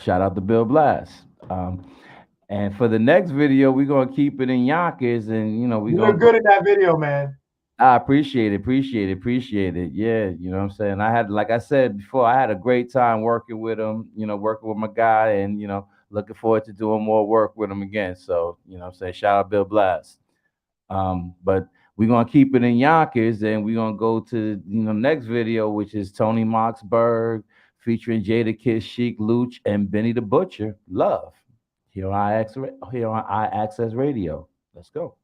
Shout out to Bill Blast. And for the next video, we're gonna keep it in Yonkers, and you look good in that video, man. I appreciate it. Yeah, you know what I'm saying? Like I said before, I had a great time working with him, working with my guy, and looking forward to doing more work with him again. So, I'm saying, shout out Bill Blast. But we're gonna keep it in Yonkers, and we're gonna go to next video, which is Tony Moxberg featuring Jada Kiss, Chic Luch, and Benny the Butcher. Love here on iAccess Radio. Let's go.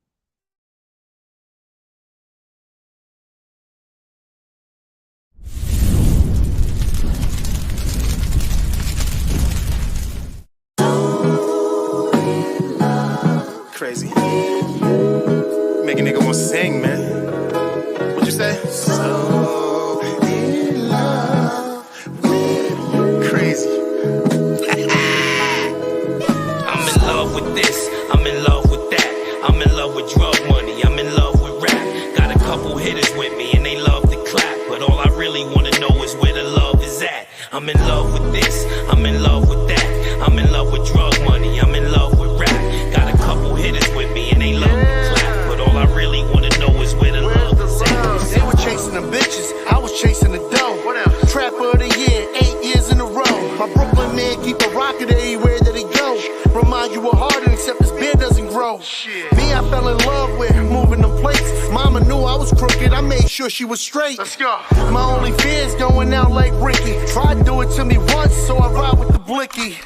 Crazy. Make a nigga wanna sing, man. What'd you say? So in love with crazy. I'm in love with this, I'm in love with that. I'm in love with drug money, I'm in love with rap. Got a couple hitters with me and they love to clap, but all I really wanna know is where the love is at. I'm in love with this, I'm in love with that. I'm in love with drug money, I'm in love with rap. Got a couple hitters with me and they love to clap, but all I really wanna know is where the love is at. They were chasing the bitches, I was chasing the dough. Trapper of the year, 8 years in a row. My Brooklyn man keep a rocket everywhere that he go. Remind you of Harden, except his beard doesn't grow. Me, I fell in love with moving them plates. Mama knew I was crooked, I made sure she was straight. Let's go. My only fear's going out like Ricky. Tried to do it to me once, so I ride with the blicky.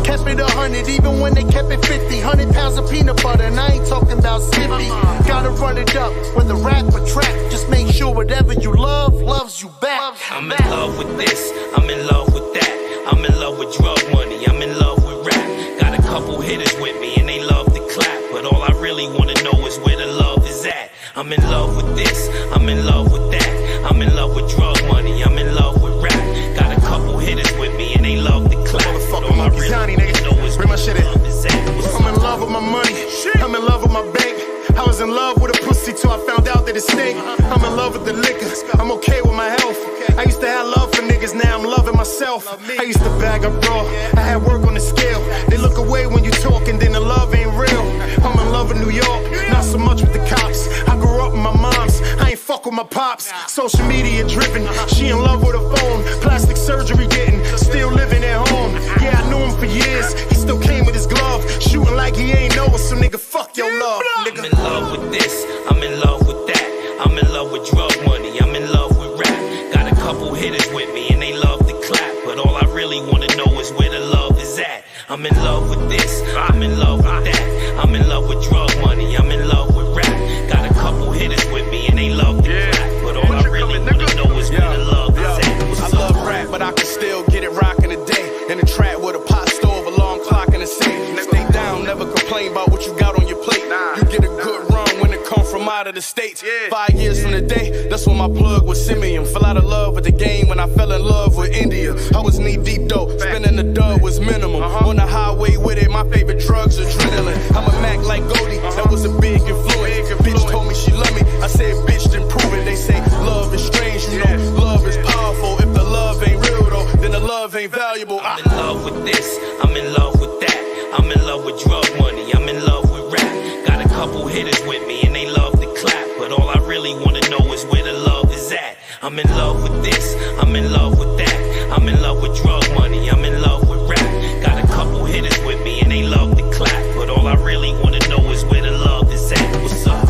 Catch me the 100, even when they kept it 50. 100 pounds of peanut butter, and I ain't talking about Skippy. Gotta run it up, whether rap or trap. Just make sure whatever you love, loves you back. I'm in love with this, I'm in love with that. I'm in love with drug money, I'm in love with rap. Got a couple hitters with me and they love to clap, but all I really wanna know is where the love is at. I'm in love with this, I'm in love with that. I'm in love with drug money, I'm in love with rap. Got a couple hitters with me and they love to clap, but all I really wanna know is where the love is at. I'm in love with my money, I'm in love with my bank. I was in love with a pussy till I found out that it stank. I'm in love with the liquor, I'm okay with my health. I used to have love for niggas, now I'm loving myself. I used to bag up raw, I had work on the scale. They look away when you talk and then the love ain't real. I'm in love with New York, not so much with the cops. I grew up with my moms, I ain't fuck with my pops. Social media driven, she in love with her phone. Plastic surgery getting, still living at home. Yeah, I knew him for years, he still came with his glove. Shooting like he ain't know us, so nigga, fuck your love, nigga. I'm in love with this, I'm in love with that. I'm in love with drug money, I'm in love with rap. Got a couple hitters with me and they love to clap, but all I really wanna know is where the love is at. I'm in love with this, I'm in love with that. I'm in love with drug money, I'm in love with rap. Got a couple hitters with me and they love to clap, but all I really wanna know is where the love is at. I love rap, but I can still get it rockin' today. In the trap with a pot stove, a long clock and a safe. Stay down, never complain about what you got on your plate. You get a good run when it come from out of the States. 5 years from the day, that's when my plug was Simeon. Fell out of love with the game when I fell in love with India. I was knee deep though, spending the dub was minimum. On the highway with it, my favorite drugs, adrenaline. I'm a Mac like Goldie, that was a big influence. Bitch told me she loved me, I said bitch then prove it. They say love is strange, you know, love is powerful. If the love ain't real though, then the love ain't valuable. I'm in love with this, I'm in love with that. I'm in love with drug money, I'm in love with rap. Got a couple hitters with me and they love to clap, but all I really wanna know is where the love is at. I'm in love with this, I'm in love with that. I'm in love with drug money, I'm in love with rap. Got a couple hitters with me and they love to clap, but all I really wanna know is where the love is at. What's up?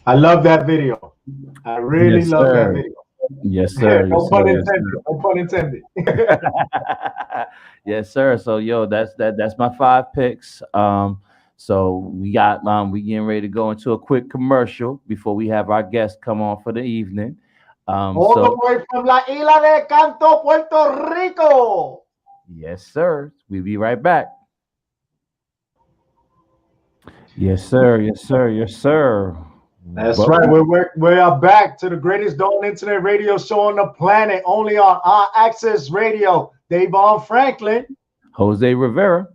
I love that video. I really Yes, love that sir. video. Yes, sir. No Yes, pun sir. Yes, intended. No pun intended. sir. Yes, sir. So, yo, that's my 5 picks. So we getting ready to go into a quick commercial before we have our guests come on for the evening. All the way from La Isla de Canto, Puerto Rico. Yes, sir. We'll be right back. Yes, sir. Yes, sir. Yes, sir. That's right. We are back to the greatest dawn internet radio show on the planet, only on our Access Radio. Davon Franklin. Jose Rivera.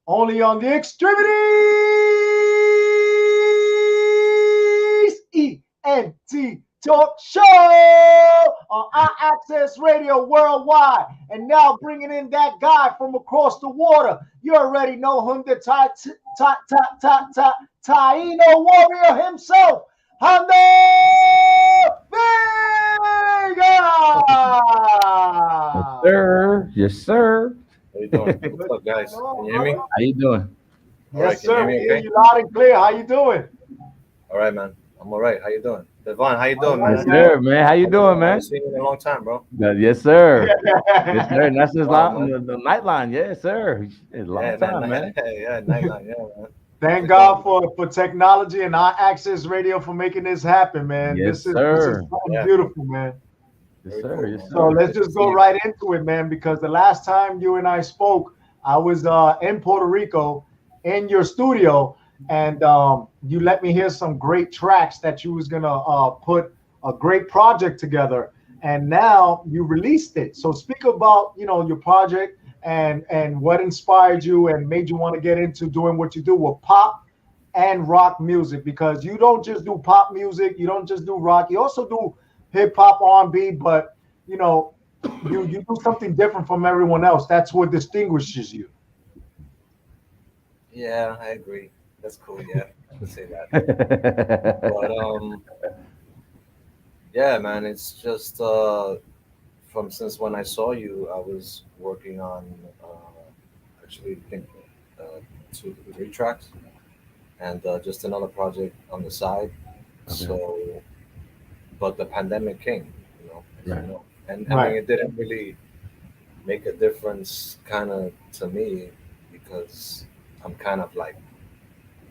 Only on the Extremities ENT Talk Show on our Access Radio worldwide. And now bringing in that guy from across the water. You already know him, the Taino warrior himself, HONDO VEGA. Yes, sir. Yes, sir. How you doing? What's up, guys? Can you hear me? How you doing? Yes, sir. We hear you loud and clear. How you doing? All right, man. I'm all right. How you doing? Devon, how you doing, man? Yes, sir, man. How you doing, man? I haven't seen you in a long time, bro. Yes, sir. Yes, sir. And that's his line, the Nightline. Yes, sir. It's a long time, man. Yeah, Nightline. Yeah, man. Thank God for technology and our Access Radio for making this happen, man. Yes, this is sir. beautiful, man. Yes, sir. Yes, sir. So let's just go right into it, man, because the last time you and I spoke, I was in Puerto Rico in your studio, and you let me hear some great tracks that you was gonna put a great project together, and now you released it. So speak about your project and what inspired you and made you want to get into doing what you do with pop and rock music, because you don't just do pop music, you don't just do rock, you also do hip hop, R&B, but you do something different from everyone else. That's what distinguishes you. Yeah, I agree. That's cool. Yeah, I could say that. But yeah, man, it's just from since when I saw you, I was working on actually I think 2 to 3 tracks, and just another project on the side. Okay. So, but the pandemic came, as Right. you know, and I mean it didn't really make a difference, kind of, to me, because I'm kind of like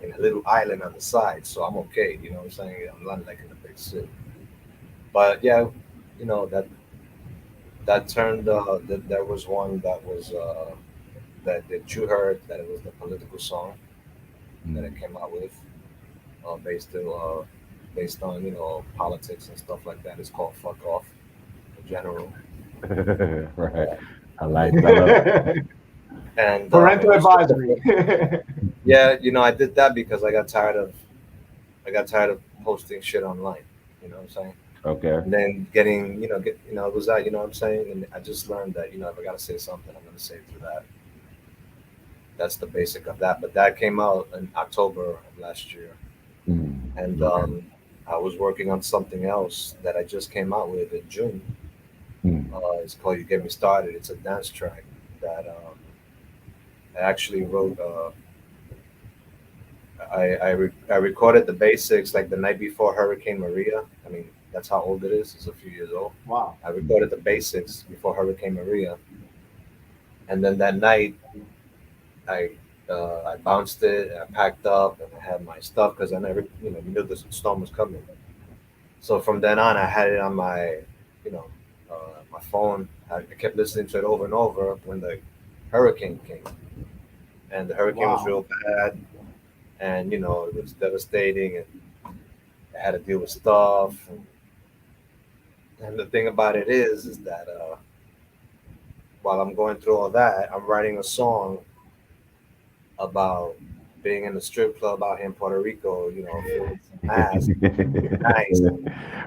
in a little island on the side, so I'm okay. You know what I'm saying? I'm not like in a big city. But yeah, that turned. There was one that was that you heard, that it was the political song that I came out with, based on politics and stuff like that. It's called "Fuck Off" in general. Right. I like that. And Parental advisory. Yeah, I did that because I got tired of posting shit online. You know what I'm saying? Okay. And then getting, it was that, you know what I'm saying? And I just learned that, if I gotta say something, I'm gonna say it through that. That's the basic of that. But that came out in October of last year. And I was working on something else that I just came out with in June. It's called "You Get Me Started." It's a dance track that I actually wrote. I recorded the basics like the night before Hurricane Maria. I mean, that's how old it is. It's a few years old. Wow. I recorded the basics before Hurricane Maria, and then that night, I bounced it, and I packed up, and I had my stuff because I never, knew the storm was coming. So from then on, I had it on my, my phone. I kept listening to it over and over when the hurricane came, and the hurricane was real bad, and it was devastating, and I had to deal with stuff. And the thing about it is that while I'm going through all that, I'm writing a song about being in the strip club out here in Puerto Rico, feeling some ass, nice.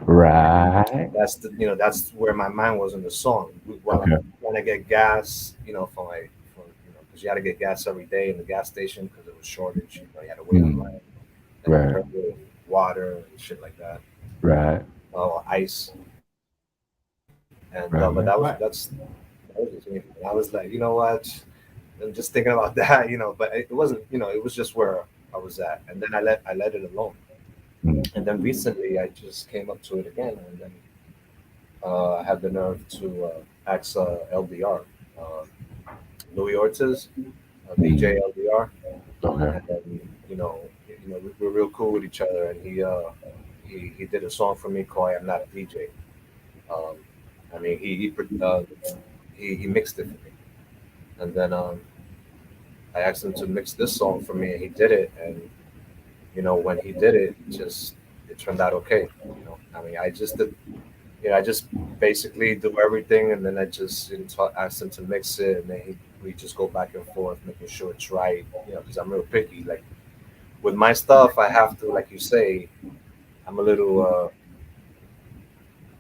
Right. That's that's where my mind was in the song. While I'm trying to get gas, because you had to get gas every day in the gas station because it was shortage. You had to wait in line. Right. Water and shit like that. Right. Ice. And Right. but that was just me. I was like, you know what? I'm just thinking about that, but it wasn't, it was just where I was at, and then I let it alone. And then recently, I just came up to it again, and then I had the nerve to ask LDR, uh, Louis Ortiz, DJ LDR, Okay. and then we're real cool with each other, and he did a song for me called "I'm Not a DJ." Um, I mean, he mixed it for me, and then I asked him to mix this song for me, and he did it. And when he did it, it turned out okay. I mean, I just did, I just basically do everything, and then I just asked him to mix it, and then we just go back and forth, making sure it's right. Because I'm real picky. Like with my stuff, I have to, like you say, I'm a little.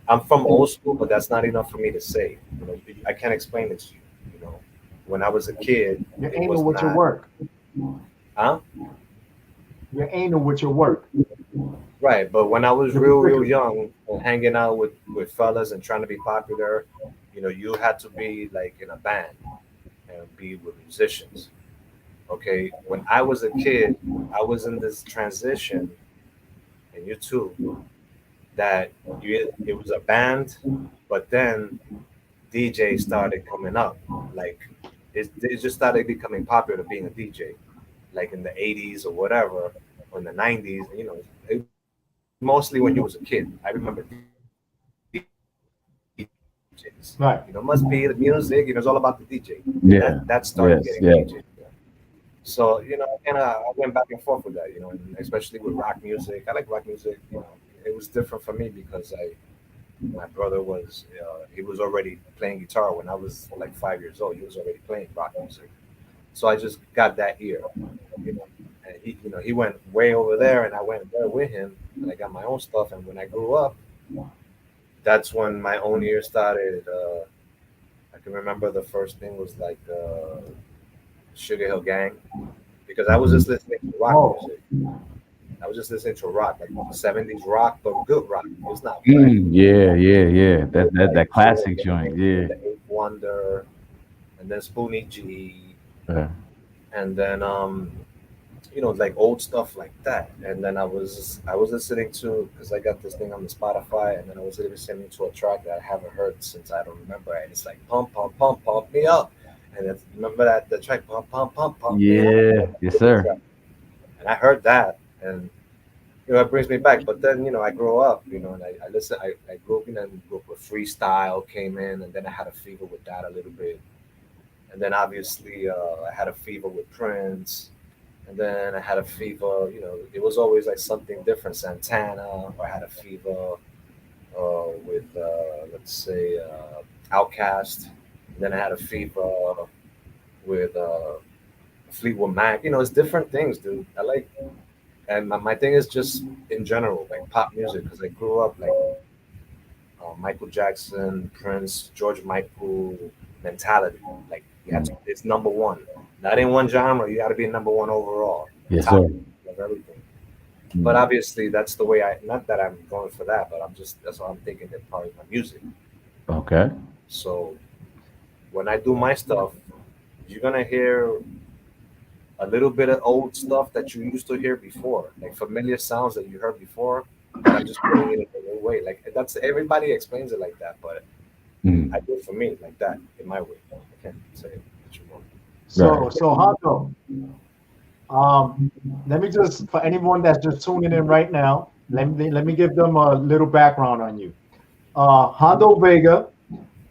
I'm from old school, but that's not enough for me to say. I can't explain it to you. When I was a kid, You're it was anal with your not. work. Huh? You're anal with your work. Right, but when I was real young, hanging out with fellas and trying to be popular, you had to be like in a band and be with musicians. Okay, when I was a kid, I was in this transition, and you too, that it was a band, but then DJ started coming up. Like it just started becoming popular being a DJ, like in the 80s or whatever, or in the 90s. Mostly when you was a kid. I remember DJs. Right. Must be the music. It's all about the DJ. Yeah. That started Yes. getting Yeah. DJ. So I went back and forth with that. And especially with rock music. I like rock music. It was different for me because my brother he was already playing guitar when I was like 5 years old. He was already playing rock music. So I just got that ear. And he went way over there, and I went there with him, and I got my own stuff. And when I grew up, that's when my own ear started. I can remember the first thing was like Sugar Hill Gang, because I was just listening to rock music. I was just listening to rock, like 70s rock, but good rock. It was not bad. Yeah. That classic Sugar Hill joint. Gang, Yeah. the Eighth Wonder, and then Spoonie G, Yeah. and then like old stuff like that. And then I was listening to, because I got this thing on the Spotify, and then I was listening to a track that I haven't heard since I don't remember, and it's like pump me up, and remember that the track pump me Yeah. up. Yes, sir. And I heard that, and it brings me back. But then I grow up, and I listen. I grew up, and grew up with freestyle came in, and then I had a fever with that a little bit, and then obviously I had a fever with Prince. And then I had a fever, it was always like something different, Santana, or I had a fever with, let's say, Outkast. And then I had a fever with Fleetwood Mac. It's different things, dude. I like, and my thing is just in general, like pop music, because I grew up like Michael Jackson, Prince, George Michael mentality. Like, it's number one. Not in one genre, you got to be number one overall. Yes, Top sir. of everything. But obviously, that's the way not that I'm going for that, but that's what I'm thinking that part of my music. Okay. So when I do my stuff, you're going to hear a little bit of old stuff that you used to hear before, like familiar sounds that you heard before, but I'm just putting it in a new way. Like everybody explains it like that, but I do it for me like that, in my way. I can't say it what you want. So Hondo, let me just, for anyone that's just tuning in right now, let me give them a little background on you. Hondo Vega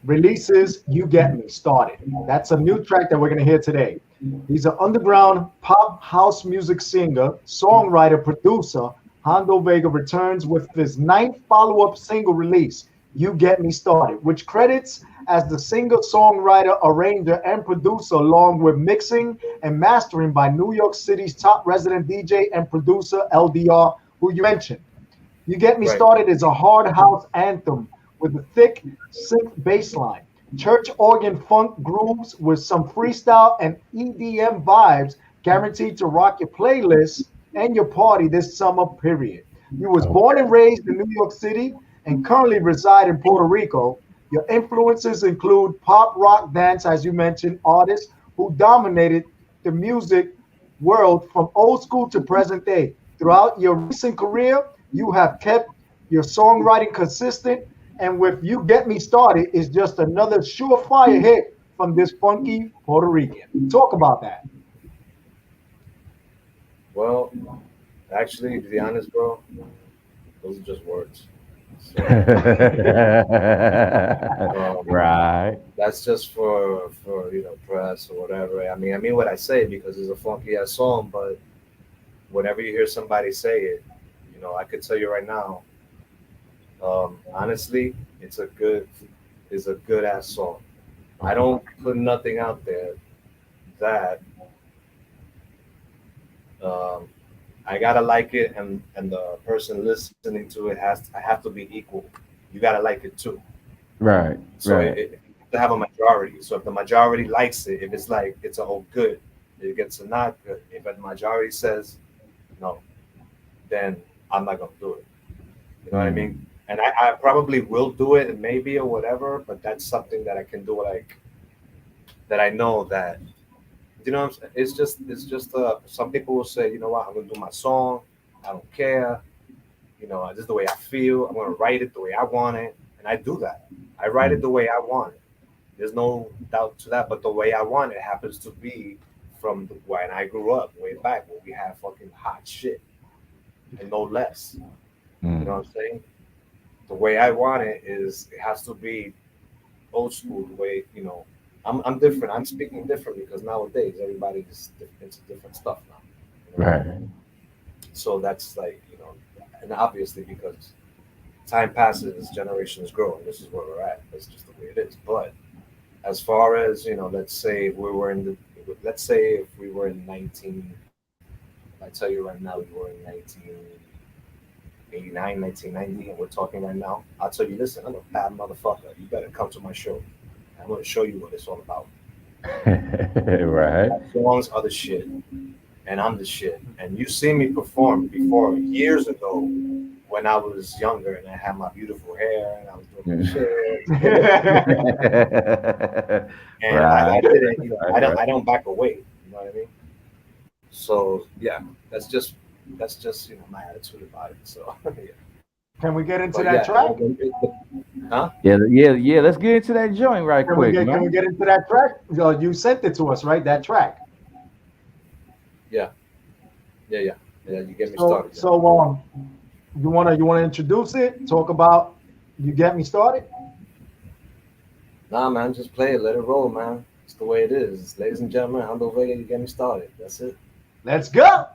releases "You Get Me Started." That's a new track that we're gonna hear today. He's an underground pop house music singer, songwriter, producer. Hondo Vega returns with his 9th follow-up single release, "You Get Me Started," which credits as the singer, songwriter, arranger, and producer, along with mixing and mastering by New York City's top resident DJ and producer, LDR, who you mentioned. "You Get Me Started" is a hard house anthem with a thick synth bass line, church organ funk grooves with some freestyle and EDM vibes, guaranteed to rock your playlist and your party this summer period. You was born and raised in New York City and currently reside in Puerto Rico. Your influences include pop, rock, dance, as you mentioned, artists who dominated the music world from old school to present day. Throughout your recent career, You have kept your songwriting consistent, and with You Get Me Started is just another surefire hit from this funky Puerto Rican. Talk about that. Well, actually, to be honest, bro, those are just words. So, Right. that's just for press or whatever. I mean what I say because it's a funky ass song, but whenever you hear somebody say it, I could tell you right now, honestly, it's a good ass song. I don't put nothing out there that I gotta like it, and the person listening to it I have to be equal. You gotta like it too. Right. So Right. it to have a majority. So if the majority likes it, if it's like it's a whole good, it gets a not good. If the majority says no, then I'm not gonna do it. You know what I mean? And I probably will do it, and maybe or whatever. But that's something that I can do, like that. I know that. What I'm saying? It's just some people will say, you know what, I'm gonna do my song. I don't care. This is the way I feel. I'm gonna write it the way I want it, and I do that. I write it the way I want it. There's no doubt to that. But the way I want it happens to be from when I grew up, way back when we had fucking hot shit, and no less. You know what I'm saying? The way I want it has to be old school. The way I'm different. I'm speaking different because nowadays everybody's into different stuff now. Right. So that's like, and obviously because time passes, generations grow, and this is where we're at. That's just the way it is. But as far as, let's say if we were in 19, I tell you right now, we were in 1989, 1990, and we're talking right now, I'll tell you, listen, I'm a bad motherfucker. You better come to my show. I'm going to show you what it's all about. Right. Songs are the shit, and I'm the shit. And you see me perform before years ago when I was younger and I had my beautiful hair and I was doing my shit. And I didn't, I don't back away. You know what I mean? So yeah, that's just my attitude about it. So yeah. Can we get into that track? Huh? Yeah. Let's get into that joint right quick. Can we get into that track? You sent it to us, right? That track. Yeah. You get me started. So you wanna introduce it? Talk about You Get Me Started? Nah, man, just play it. Let it roll, man. It's the way it is. Ladies and gentlemen, Hondo Vega, You Get Me Started. That's it. Let's go.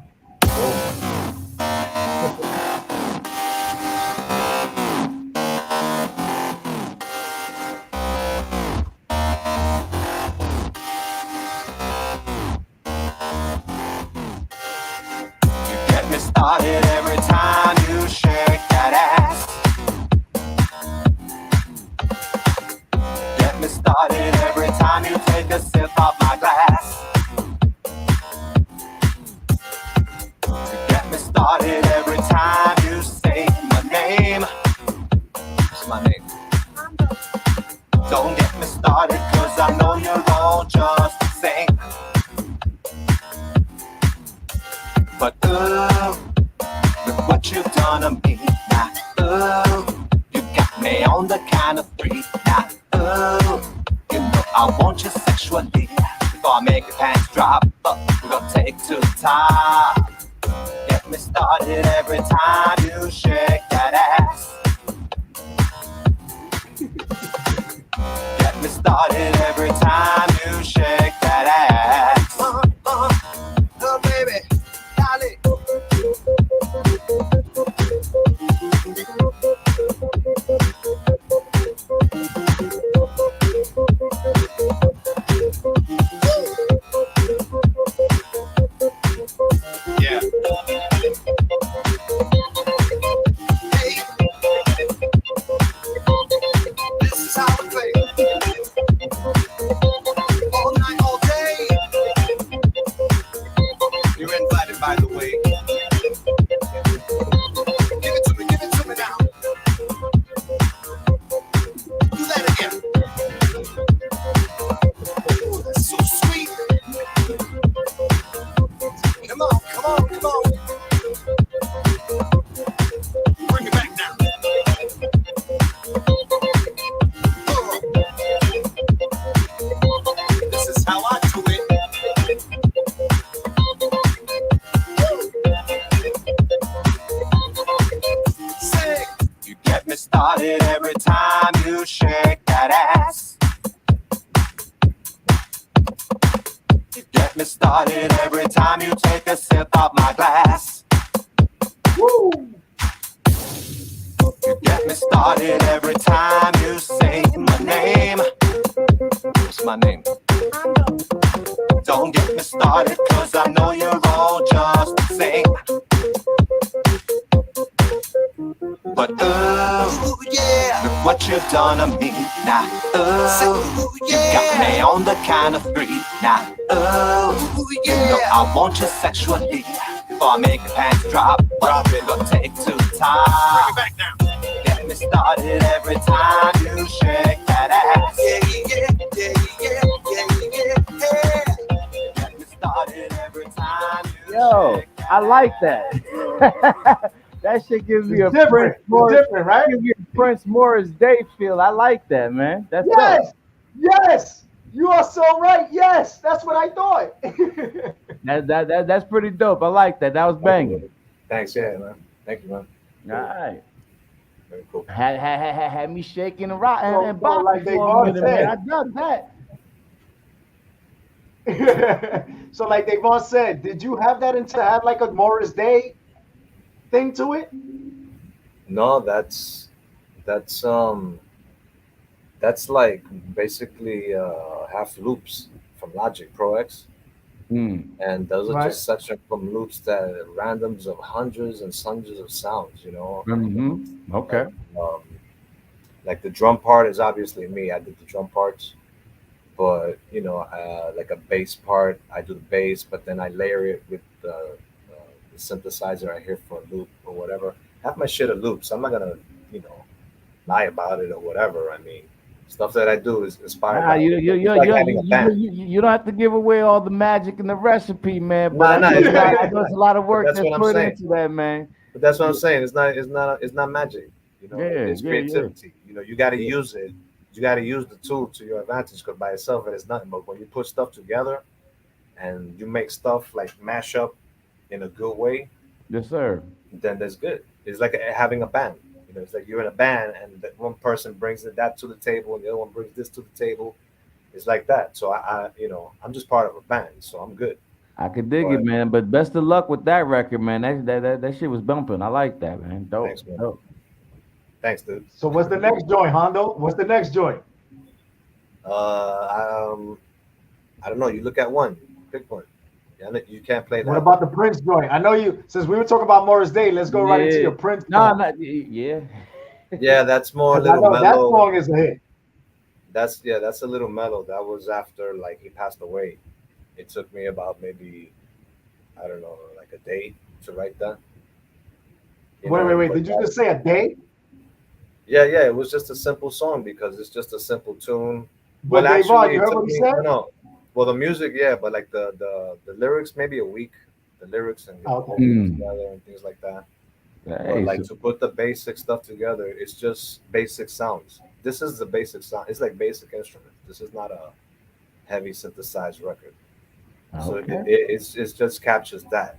Started every time you shake that ass. Get me started every time you take a sip of my glass. Get me started every time you say my name. What's my name? Don't get me started, cause I know you're all just the same. But look what you've done to me now. You got me on the count of 3 now. You know I want you sexually. Before I make your pants drop, we're gonna take to the top. Get me started every time you shake that ass. Get me started every time you shake that ass. Oh baby. Yeah. Hey. This is how we play. All night, all day. started every time you shake that ass. You get me started every time you take a sip of my glass. Woo! You get me started every time you say my name. What's my name? Don't get me started, cause I know you're all just the same. But ooh, yeah, look what you've done to me now. Ooh, you got me on the count of three now. Ooh, yeah, you know I want you sexually before I make your pants drop. But it will take two time. Bring it back now. Get me started every time you shake that ass. Get me started every time you Yo, I like that. That shit gives me a different. Prince Morris, different, right? Gives me a Prince Morris Day feel. I like that, man. That's yes, dope. yes. You are so right. Yes, that's what I thought. That's pretty dope. I like that. That was banging. Thanks, yeah, man. Thank you, man. All right. Very cool. Had me shaking and rocking and So like bopping they for a minute, said. man. I done that. So like Devon said, did you have that to have like a Morris Day thing to it? No, that's like basically half loops from Logic Pro X. And those are just sections from loops that randoms of hundreds and hundreds of sounds, you know. Okay. Like the drum part is obviously me. I did the drum parts, but you know, like a bass part, I do the bass, but then I layer it with the synthesizer I hear for a loop or whatever. Half my shit are loops. I'm not gonna, you know, lie about it or whatever. I mean, stuff that I do is inspired by you don't have to give away all the magic and the recipe, man. But I know it's a lot of work that's put into that, man. But that's what I'm saying. It's not magic. You know, it's creativity. You know, you got to use it. You got to use the tool to your advantage, because by itself it is nothing. But when you put stuff together and you make stuff like mash up in a good way, yes, sir, then that's good. It's like having a band. You know, it's like you're in a band and that one person brings that to the table and the other one brings this to the table. It's like that. So I you know, I'm just part of a band, so I'm good. I could dig it, man. But best of luck with that record, man. That shit was bumping. I like that, man. Dope. Thanks, man. Dope. Thanks, dude. So what's the next joint, Hondo? What's the next joint? I don't know. You look at one, pick one. You can't play that. What about the Prince joint? I know you. Since we were talking about Morris Day, let's go right into your Prince. Yeah. Yeah, that's more a little mellow. That song is a hit. That's a little mellow. That was after like he passed away. It took me about maybe, I don't know, like a day to write that. Wait. Did you just say a day? Yeah. It was just a simple song because it's just a simple tune. But well, actually, you heard what he said? No. Well, the music, yeah, but like the lyrics, maybe a week. The lyrics and together and things like that. But like to put the basic stuff together, it's just basic sounds. This is the basic sound. It's like basic instrument. This is not a heavy synthesized record. So it just captures that.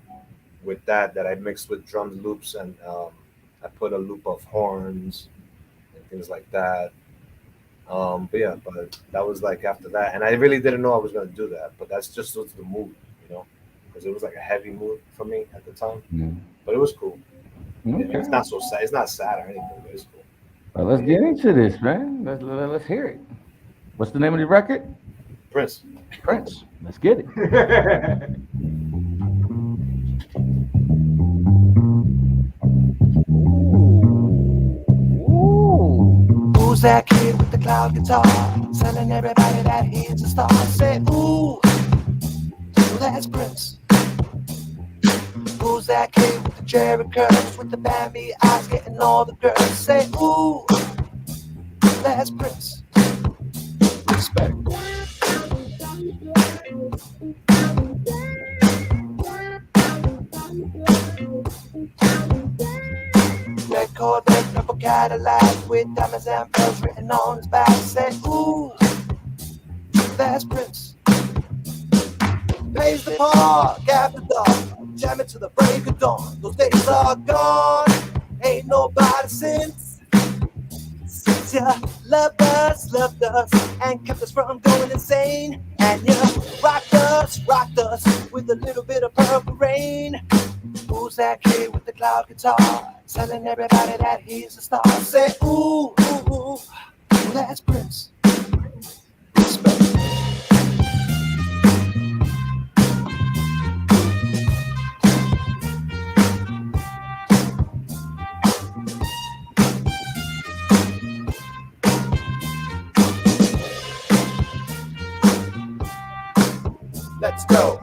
With that I mixed with drum loops and I put a loop of horns and things like that. But that was like after that, and I really didn't know I was gonna do that. But that's just sort of the mood, you know, because it was like a heavy mood for me at the time. But it was cool. Okay. It's not so sad. It's not sad or anything, but it's cool. Well, let's get into this, man. Let's hear it. What's the name of the record? Prince. Let's get it. Who's that kid with the cloud guitar? Telling everybody that he's a star. Say, ooh, that's Prince. Who's that kid with the Jerry curls, with the Bambi eyes, getting all the girls? Say, ooh, that's Prince. Respect. Record red purple Cadillac with diamonds and pearls written on his back. Say, ooh, that's Prince. Pays the park after dark, jamming to the break of dawn. Those days are gone, ain't nobody since. loved us, and kept us from going insane. And you rocked us with a little bit of purple rain. Who's that kid with the cloud guitar, telling everybody that he's a star? Say, ooh, ooh, ooh, that's Prince. Let's go.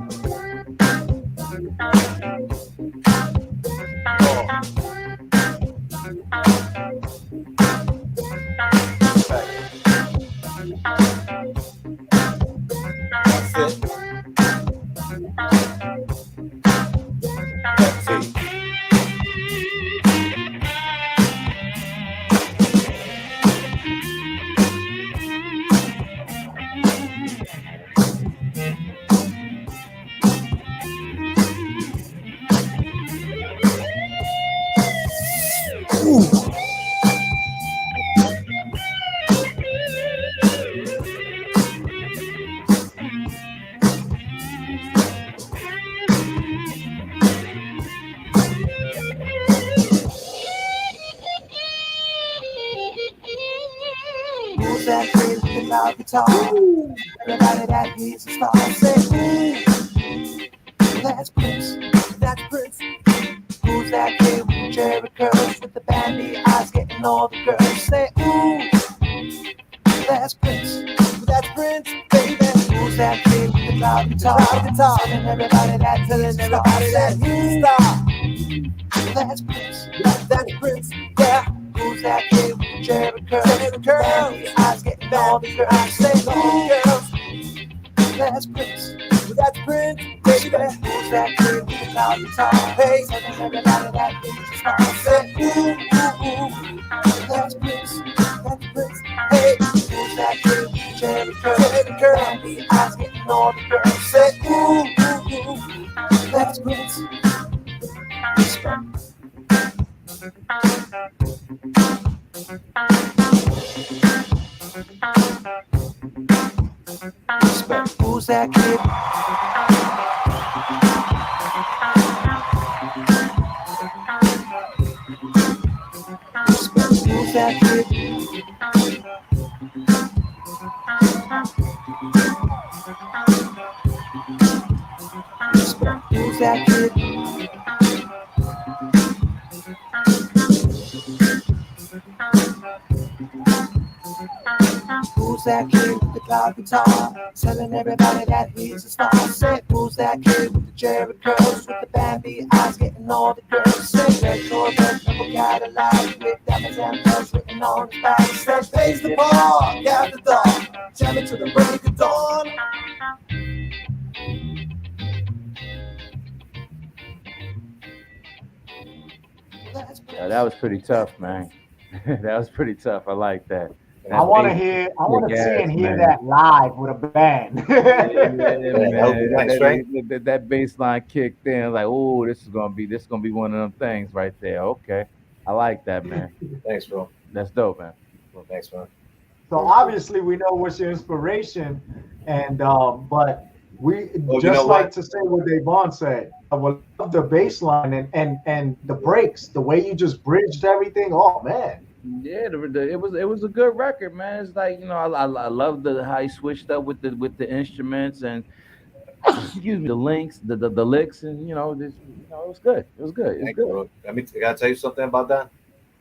Who's that kid with the loud guitar? Everybody that he's a star. Say, ooh, that's Prince. That's Prince. Who's that kid with the cherry curls, with the bandy eyes, getting all the girls? Say, ooh, that's Prince. That's Prince, baby. Who's that kid with the loud guitar? Telling everybody that he's a star. That's Prince. That's Prince. Yeah. Who's that kid with the cherry curls? Bandy eyes, getting all the girls. Say, ooh, girls. That's Prince. That's Prince, baby. Who's that kid with the loud guitar? Hey, telling everybody that he's a star. Say, ooh, ooh, ooh. That's Prince. That's Prince. Hey, who's that kid with the cherry curls? Bandy eyes, getting all the girls. Say, ooh, ooh, ooh. That's Prince. Who's that kid? Who's that kid? Who's that kid? Who's that kid with the cloud guitar, telling everybody that he's a star? Say, who's that kid with the cherry curls, with the bandy eyes, getting all the girls? Say, red Corvette, double Cadillac, with diamonds and pearls written on his back. Say, pays the bar, got the dog, jamming to the break of dawn. Yeah, that was pretty tough, man. That was pretty tough. I like that. I want to see and hear that live with a band. That bass line kicked in, like, oh, this is gonna be one of them things right there. Okay, I like that, man. Thanks, bro. That's dope, man. Well, thanks, man. So obviously we know what's your inspiration, and but we just like to say what DAVON said. I would love the bass line and the breaks, the way you just bridged everything. Oh man. Yeah, it was a good record, man. It's like, I love how he switched up with the instruments and excuse me, the links, the licks, and it was good. It was good. It's good. I gotta tell you something about that.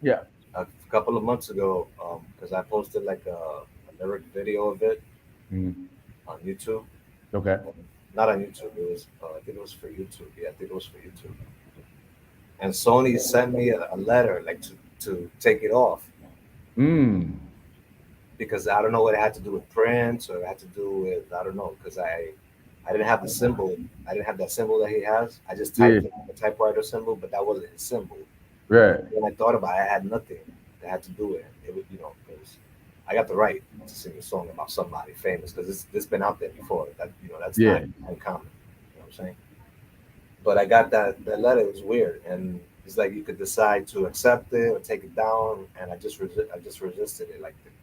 Yeah. A couple of months ago, because I posted like a lyric video of it on YouTube. Okay. Not on YouTube. It was I think it was for YouTube. Yeah, I think it was for YouTube. And Sony sent me a letter like to take it off. Because I don't know what it had to do with Prince, or it had to do with, I don't know, because I didn't have the symbol. I didn't have that symbol that he has. I just typed in the typewriter symbol, but that wasn't his symbol. Right. When I thought about it, I had nothing that had to do with it. It was, because I got the right to sing a song about somebody famous, because it's been out there before. That that's not uncommon. You know what I'm saying? But I got that letter. It was weird, and it's like you could decide to accept it or take it down, and I just resisted it like that.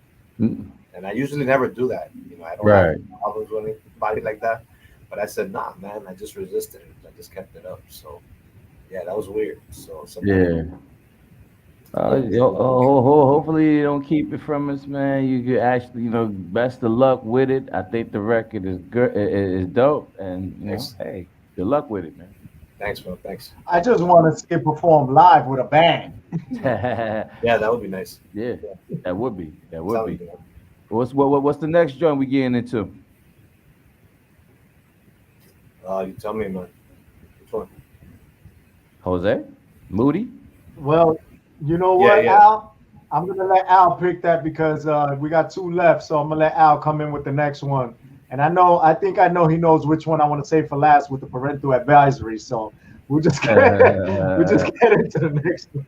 Mm. And I usually never do that. You know, I don't Right. have problems with anybody like that. But I said, nah, man, I just resisted it. I just kept it up. So yeah, that was weird. So Yeah. Hopefully you don't keep it from us, man. You could actually, best of luck with it. I think the record is good, is dope, and hey, good luck with it, man. Thanks, bro. Thanks. I just want to see it perform live with a band. Yeah, that would be nice. Yeah, that would be. That would Sounds be. good. What's the next joint we getting into? You tell me, man. Which one? Jose? Moody? Well, you know what, Yeah. Al? I'm going to let Al pick that because we got 2 left. So I'm going to let Al come in with the next one. And I think I know he knows which one I want to save for last with the parental advisory. So we'll just get into the next one.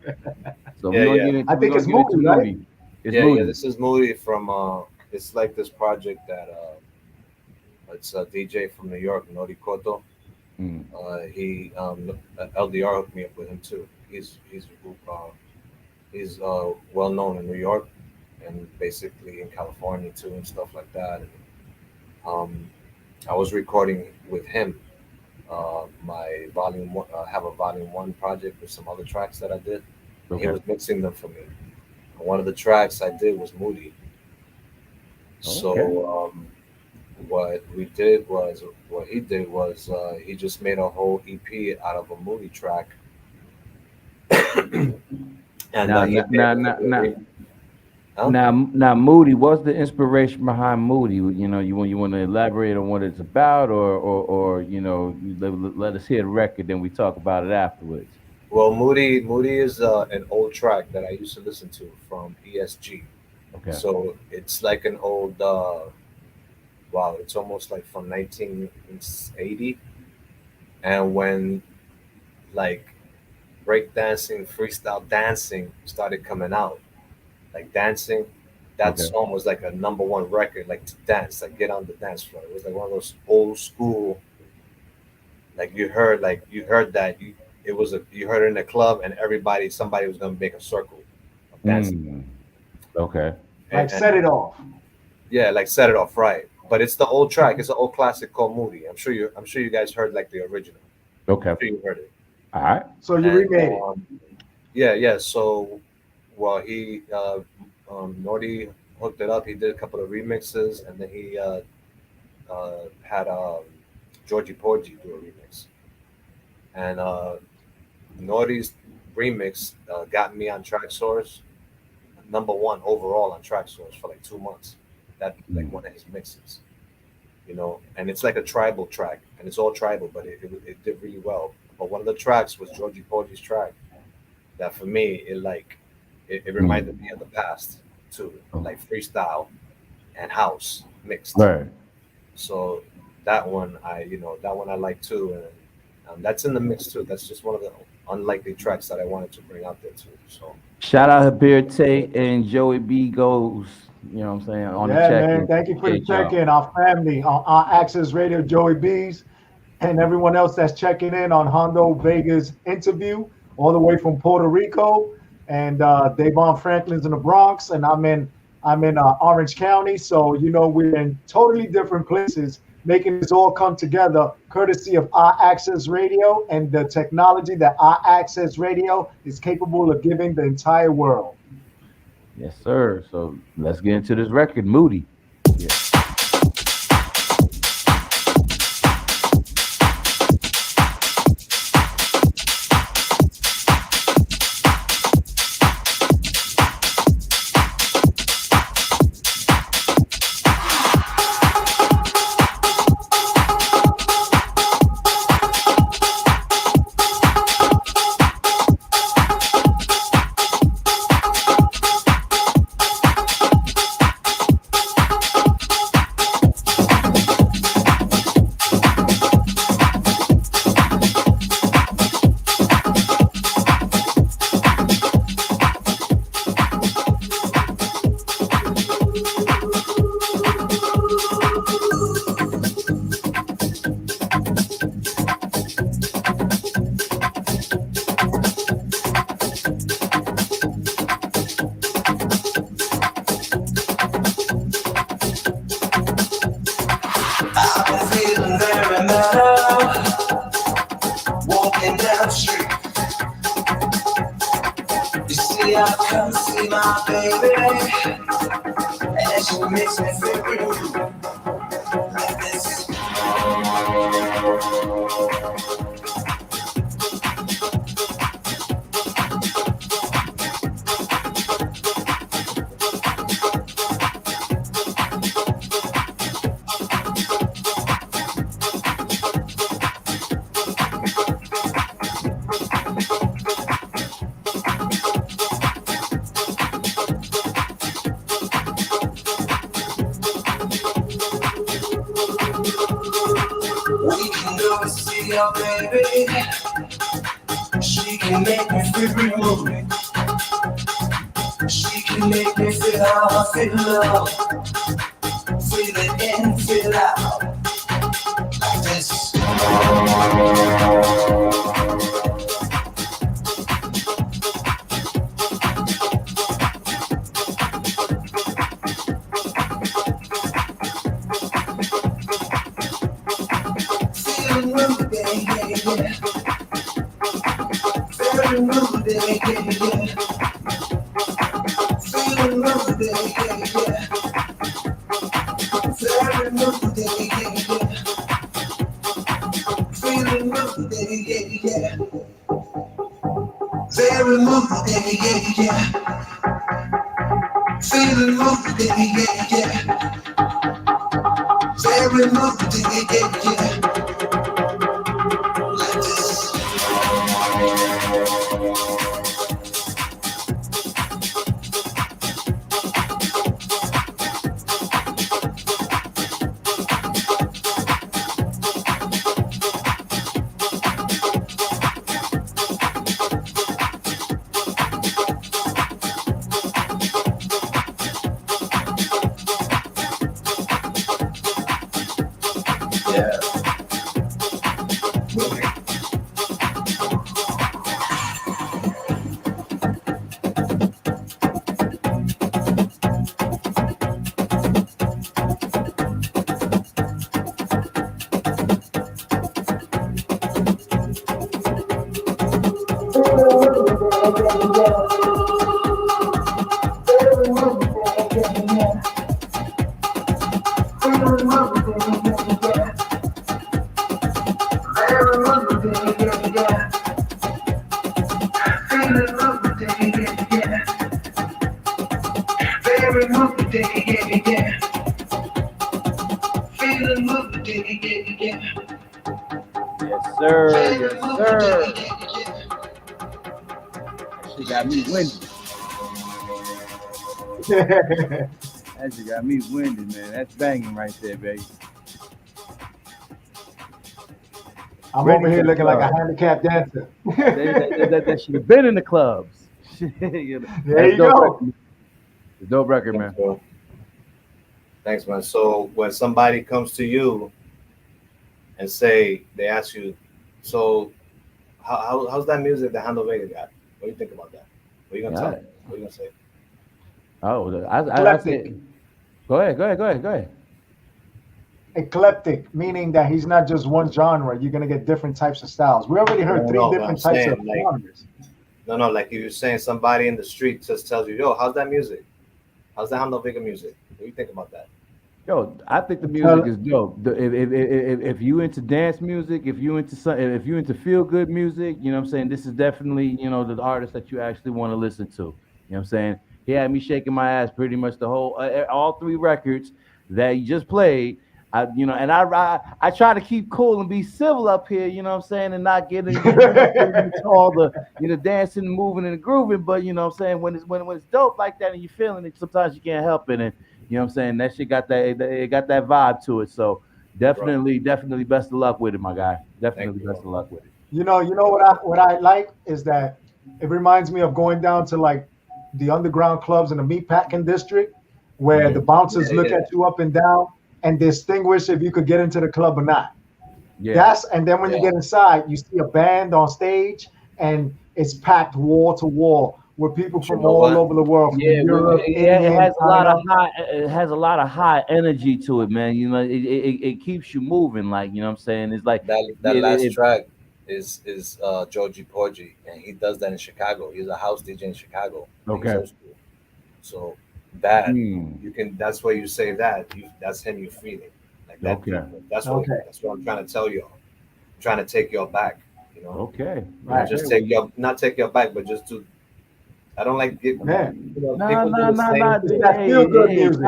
So I think it's Moody, right? Yeah, this is Moody from, it's like this project that, it's a DJ from New York, Nori Koto. He LDR hooked me up with him too. He's well known in New York and basically in California too and stuff like that. And, I was recording with him. My volume one, I have a volume 1 project with some other tracks that I did. Okay. He was mixing them for me. And one of the tracks I did was Moody. So what he did was he just made a whole EP out of a Moody track. And now, Moody, what's the inspiration behind Moody? You want to elaborate on what it's about, or let us hear the record, then we talk about it afterwards. Well, Moody is an old track that I used to listen to from ESG. Okay. So it's like an old, it's almost like from 1980. And when like breakdancing, freestyle dancing started coming out, like dancing, that song was like a #1 record, like to dance, like get on the dance floor. It was like one of those old school, like you heard that you heard it in the club and somebody was gonna make a circle of dancing. Okay. Like Set It Off. Yeah, like Set It Off, right. But it's the old track. It's an old classic called Moody. I'm sure you guys heard like the original. Okay. I'm sure you heard it. All right. So you remade it. Yeah. So he Nordy hooked it up. He did a couple of remixes, and then he had Georgie Porgy do a remix. And Nordy's remix got me on TrackSource, #1 overall on TrackSource for like 2 months. That like one of his mixes, and it's like a tribal track, and it's all tribal, but it did really well. But one of the tracks was Georgie Porgy's track. That for me, it reminded me of the past too, like freestyle and house mixed. Right. So that one I like too, and that's in the mix too. That's just one of the unlikely tracks that I wanted to bring out there too. So shout out Habir Tate and Joey B Goes. You know what I'm saying? On the check. Man, thank you for the check-in. Our family on our Access Radio, Joey B's, and everyone else that's checking in on Hondo Vega's interview, all the way from Puerto Rico, and Davon Franklin's in the Bronx, and I'm in Orange County. So we're in totally different places, making this all come together, courtesy of our Access Radio and the technology that our Access Radio is capable of giving the entire world. Yes, sir. So let's get into this record, Moody. Yeah. shadow, walking down the street. You see, I come see my baby, and she makes me feel real like this. We can go and see your baby. She can make me feel real. She can make me feel how I feel love. Feel it in, feel out. Like this. Feeling moody, yeah, yeah. Very moody, yeah, yeah. Feeling moody, yeah, yeah. Very moody, yeah, yeah. Feeling moody, yeah, yeah. Very moody, yeah, yeah. Feeling moody, yeah, yeah. Very moody, yeah, yeah. Like this. Yeah. Yes, sir. Yes, sir. She got me winded. That shit got me winded, man. That's banging right there, baby. I'm Ready over here for the looking like a club. handicapped dancer. That should have been in the clubs. You know, There that's you dope go. record. It's a dope record, man. Thanks, man. So when somebody comes to you and say they ask you, so how's that music that Hondo Vega got? What do you think about that? What are you gonna tell them? What are you gonna say? Oh, I Eclectic. say, go ahead. Eclectic, meaning that he's not just one genre. You're gonna get different types of styles. We already heard three No, different I'm types saying, of like, genres. No, like if you're saying somebody in the street just tells you, yo, how's that music? How's that Hondo Vega music? What do you think about that? Yo, I think the music is dope. If you into dance music, if you into feel good music, you know what I'm saying, this is definitely, you know, the artist that you actually want to listen to. You know what I'm saying? He had me shaking my ass pretty much the whole all three records that he just played. I try to keep cool and be civil up here, you know what I'm saying, and not get into all the, you know, dancing, moving, and grooving. But you know what I'm saying, when it's dope like that and you're feeling it, sometimes you can't help it. And you know what I'm saying, that shit got that vibe to it. So definitely best of luck with it, my guy. Definitely best of luck with it. You know what I like is that it reminds me of going down to like the underground clubs in the meatpacking district, where the bouncers look at you up and down and distinguish if you could get into the club or not. Yeah. And then when you get inside, you see a band on stage and it's packed wall to wall with people from know all what? over the world, from Yeah, Europe, it India, has a lot of China. high. It has a lot of high energy to it, man. You know, it keeps you moving. Like, you know what I'm saying? It's like That last track is Georgie Porgy, and he does that in Chicago. He's a house DJ in Chicago. And he's Okay. old school. So that Hmm. you can. That's where you say that. That's him. You feeling like that. Okay. That's Okay. what I'm trying to tell y'all. I'm trying to take y'all back. You know. Okay. Not just take your not take your back, but just to. I don't like get. Man. You know, No, people no, do the no, same no. thing. That feel good music.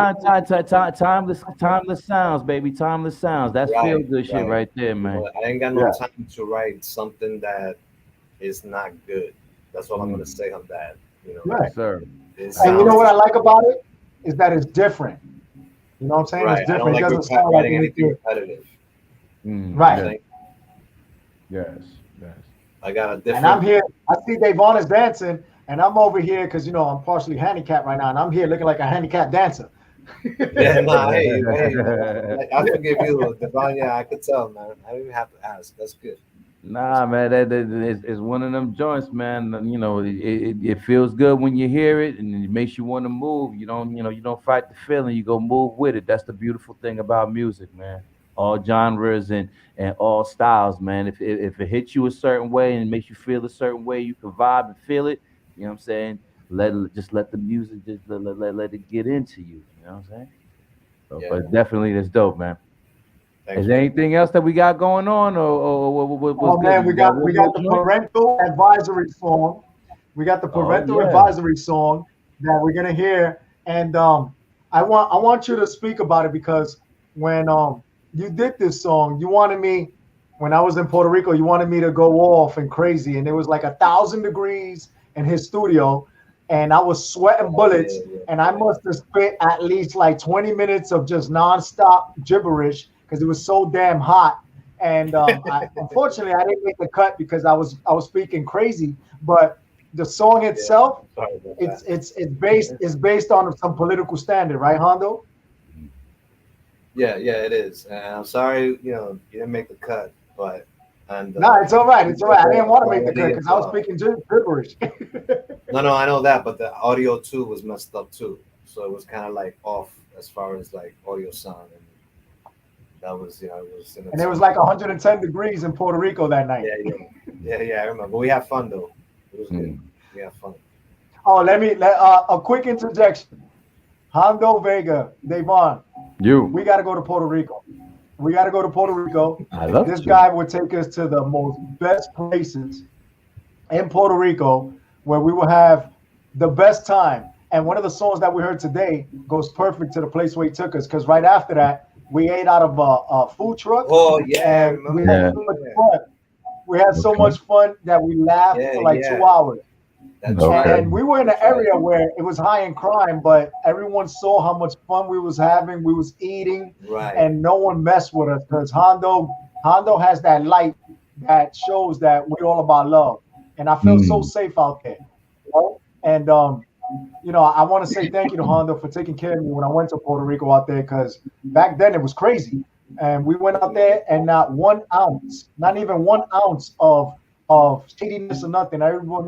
Timeless sounds, baby. Timeless sounds. That's feel good shit right there, man. I ain't got no time to write something that is not good. That's all I'm gonna say on that. You know, Right. Sir. And you know what I like about it is that it's different. You know what I'm saying? Right. It's I don't different. It like doesn't sound like writing anything anything. repetitive. Right. Yes. Yes. I got a And different. I'm here. I see Davon is dancing, and I'm over here because I'm partially handicapped right now, and I'm here looking like a handicapped dancer. Yeah, nah, hey, I forgive you, Devon. Yeah, I could tell, man. I didn't even have to ask. That's good. Nah, man, that it's one of them joints, man. You know, it feels good when you hear it, and it makes you want to move. You don't fight the feeling. You go move with it. That's the beautiful thing about music, man. All genres and all styles, man. If it hits you a certain way and it makes you feel a certain way, you can vibe and feel it. You know what I'm saying? Let the music let it get into you. You know what I'm saying? So, but definitely, that's dope, man. Is there anything else that we got going on, or what's Oh good? man, we got one more the joint? parental advisory song. We got the parental yeah. advisory song that we're gonna hear, and I want you to speak about it because when you did this song, you wanted me when I was in Puerto Rico, you wanted me to go off and crazy, and it was like 1,000 degrees in his studio, and I was sweating bullets, and I must have spent at least like 20 minutes of just nonstop gibberish because it was so damn hot. And unfortunately, I didn't make the cut because I was speaking crazy. But the song itself, it's based on some political standard, right, Hondo? Yeah, it is. And I'm sorry, you didn't make the cut, but No, it's all right. It's all right. I didn't want to make the cut because I was speaking gibberish. No, I know that, but the audio too was messed up too. So it was kind of like off as far as like audio sound, and that was it was. And it was like 110 degrees in Puerto Rico that night. Yeah. I remember. But we had fun though. It was good. We had fun. Oh, let a quick interjection. Hondo, Vega, Davon. We got to go to Puerto Rico. We got to go to Puerto Rico. I love this you. guy would take us to the most best places in Puerto Rico where we will have the best time. And one of the songs that we heard today goes perfect to the place where he took us because right after that, we ate out of a food truck. Oh, yeah. And we had so much fun. We had so much fun that we laughed for like 2 hours. That's right. And we were in an area where it was high in crime, but everyone saw how much fun we was having. We was eating, and no one messed with us because Hondo has that light that shows that we're all about love. And I feel so safe out there. And I want to say thank you to Hondo for taking care of me when I went to Puerto Rico out there because back then it was crazy. And we went out there and not 1 ounce, not even 1 ounce of shadiness or nothing. Everyone,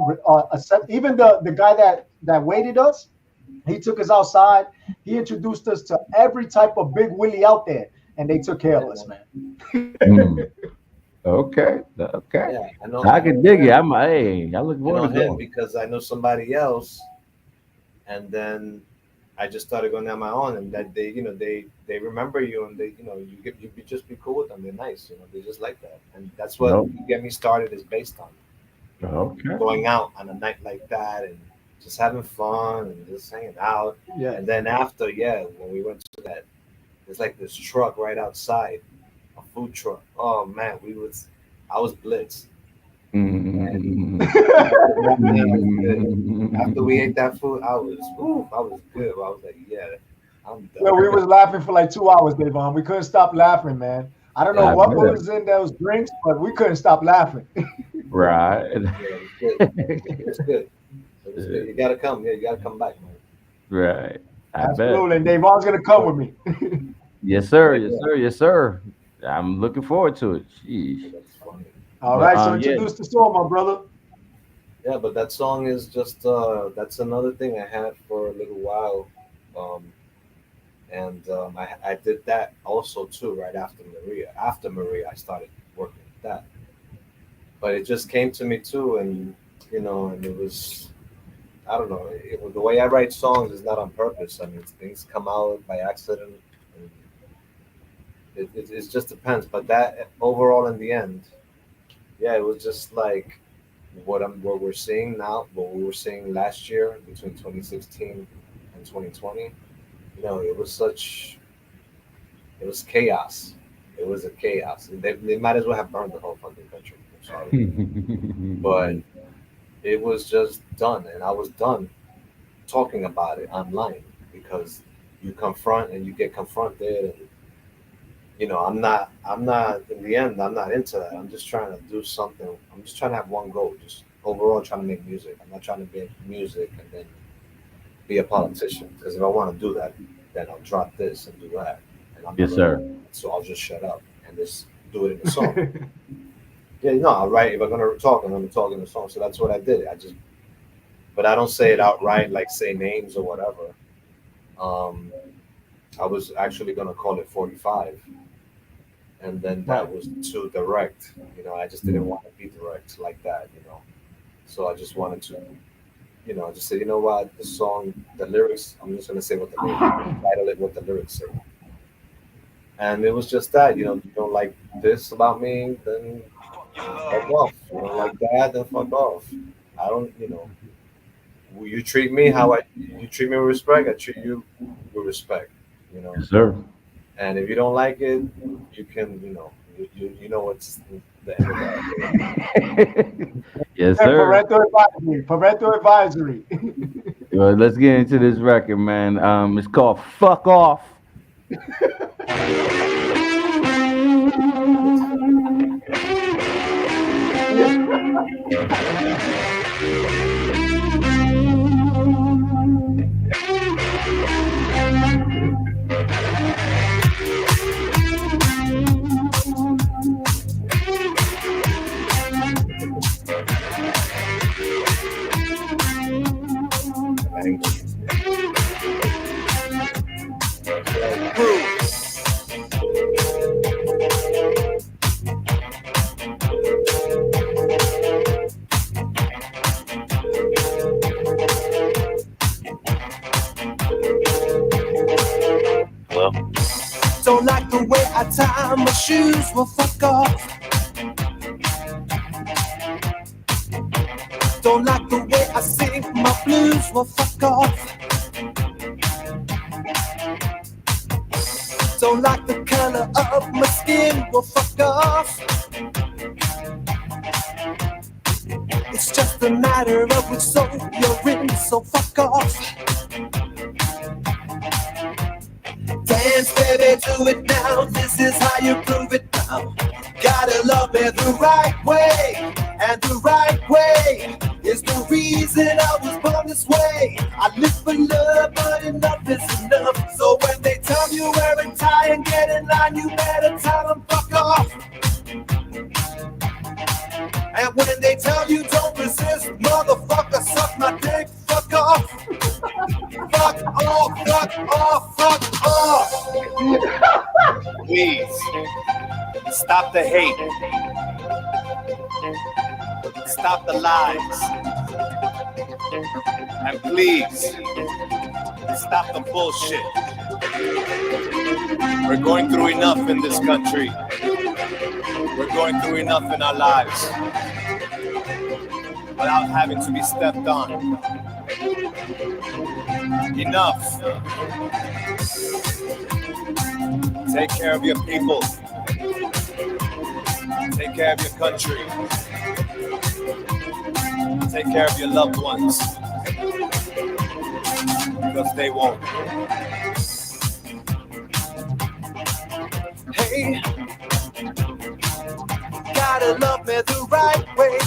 even the guy that waited us, he took us outside. He introduced us to every type of big willie out there, and they took care of us, man. Okay. Yeah, I can dig it. I look forward to him going. because I know somebody else, and then I just started going down my own, and that they remember you, and you just be cool with them. They're nice, they just like that, and that's what You Get Me Started is based on. Going out on a night like that and just having fun and just hanging out. Yeah. And then after, when we went to that, there's like this truck right outside, a food truck. Oh man, I was blitzed. After we ate that food, I was good. I was like, I'm done. Yeah, we was laughing for like 2 hours, Davon. We couldn't stop laughing, man. I don't know what was in those drinks, but we couldn't stop laughing. Right. It's good. You gotta come. Yeah, you gotta come back, man. Right. Absolutely. And Davon's gonna come with me. Yes, sir. Yes, sir. I'm looking forward to it. Jeez. All right, so introduce the song, my brother. Yeah, but that song is just that's another thing I had for a little while. I did that also too right after Maria. After Maria, I started working with that. But it just came to me too, and and it was I don't know. The way I write songs is not on purpose. I mean, things come out by accident, and it just depends. But that overall, in the end, yeah, it was just like what we're seeing now, what we were seeing last year between 2016 and 2020. It was chaos. It was a chaos. They might as well have burned the whole fucking country. I'm sorry, but it was just done, and I was done talking about it online because you confront and you get confronted, and I'm not in the end. I'm not into that. I'm just trying to do something. I'm just trying to have one goal, just overall trying to make music. I'm not trying to make music and then be a politician, because if I want to do that, then I'll drop this and do that, and I'm Yes, not sir. gonna- so I'll just shut up and just do it in the song. Yeah, no, I'll write. If I'm gonna talk, I'm gonna talk in the song. So that's what I did. But I don't say it outright, like say names or whatever. Um, I was actually gonna call it 45, and then that was too direct. I just didn't want to be direct like that. So I just wanted to, I just said, you know what, the song, the lyrics, I'm just gonna say what the lyrics, title it what the lyrics say. And it was just that, you don't like this about me, then fuck off. You don't like that, then fuck off. I don't, you treat me you treat me with respect, I treat you with respect, Yes, sir. And if you don't like it, you can, you know what's the end of that. Yes, And sir. parental advisory. Well, let's get into this record, man. It's called "Fuck Off." Don't like the way I tie my shoes, well fuck off. Don't like the way I sing my blues, well fuck off. Don't like the color of my skin, well fuck off. It's just a matter of which soul you're in, so fuck off. Dance, baby, do it now. This is how you prove it now. Gotta love me the right way, and the right way is the reason I was born this way. I live for love, but enough is enough. So when they tell you wear a tie and get in line, you better tell them fuck off. And when they tell you don't resist, motherfucker, suck my dick, fuck off. Fuck off, fuck off, fuck off. Please, stop the hate. Stop the lies. And please, stop the bullshit. We're going through enough in this country. We're going through enough in our lives without having to be stepped on. Enough. Take care of your people. Take care of your country. Take care of your loved ones. Because they won't. Hey, gotta love me the right way.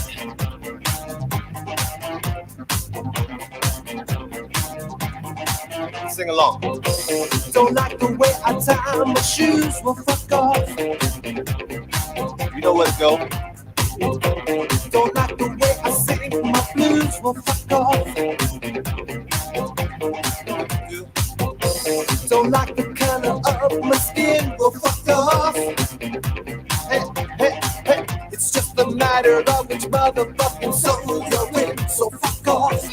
Sing along. Don't like the way I tie my shoes, well fuck off. You know where to go. Don't like the way I sing my blues. confused, well fuck off. Don't like the color of my skin, well fuck off. Hey, hey, hey, it's just a matter of which motherfucking soul you're in, so fuck off.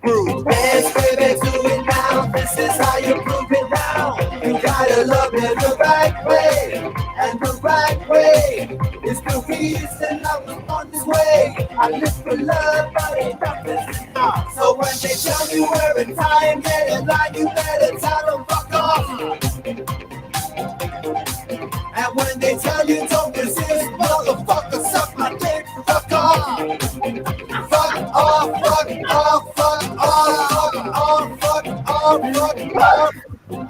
Groove, dance, baby, do it now. This is how you prove it now. You gotta love it the right way, and the right way is the reason I was on this way. I live for love, but ain't nothing enough. So when they tell you where it's time, get in line, you better tell them fuck off. And when they tell you don't resist, motherfucker, suck my dick, fuck off. Fuck off, fuck off, fuck off, fuck off, fuck off, fuck off.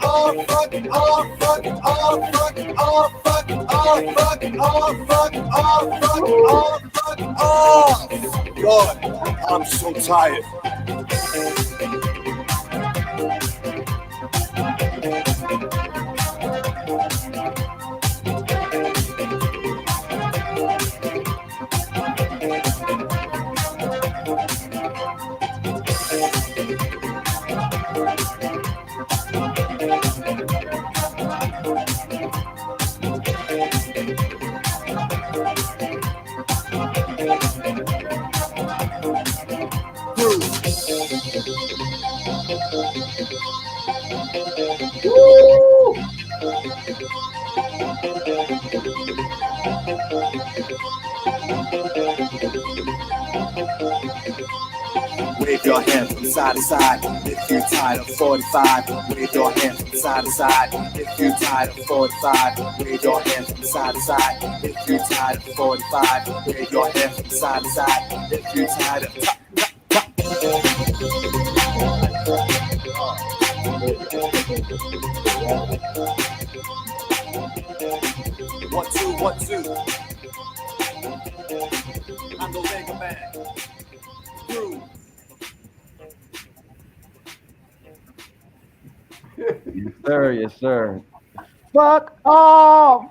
Oh, fuck off, fuck off, fuck off, fuck off, fuck off, fuck off, fuck off, fuck off. God, I'm so tired. Wave your hand from side to side if you're tired of 45. Wave your hand from side to side if you're tired of 45. Wave your hand from side to side if you're tired of 45. Wave your hand from side to side if you're tired of top. 1, 2, 1, 2. I'm the VEGA man. Groove. Yes, sir. Yes, sir. Fuck off.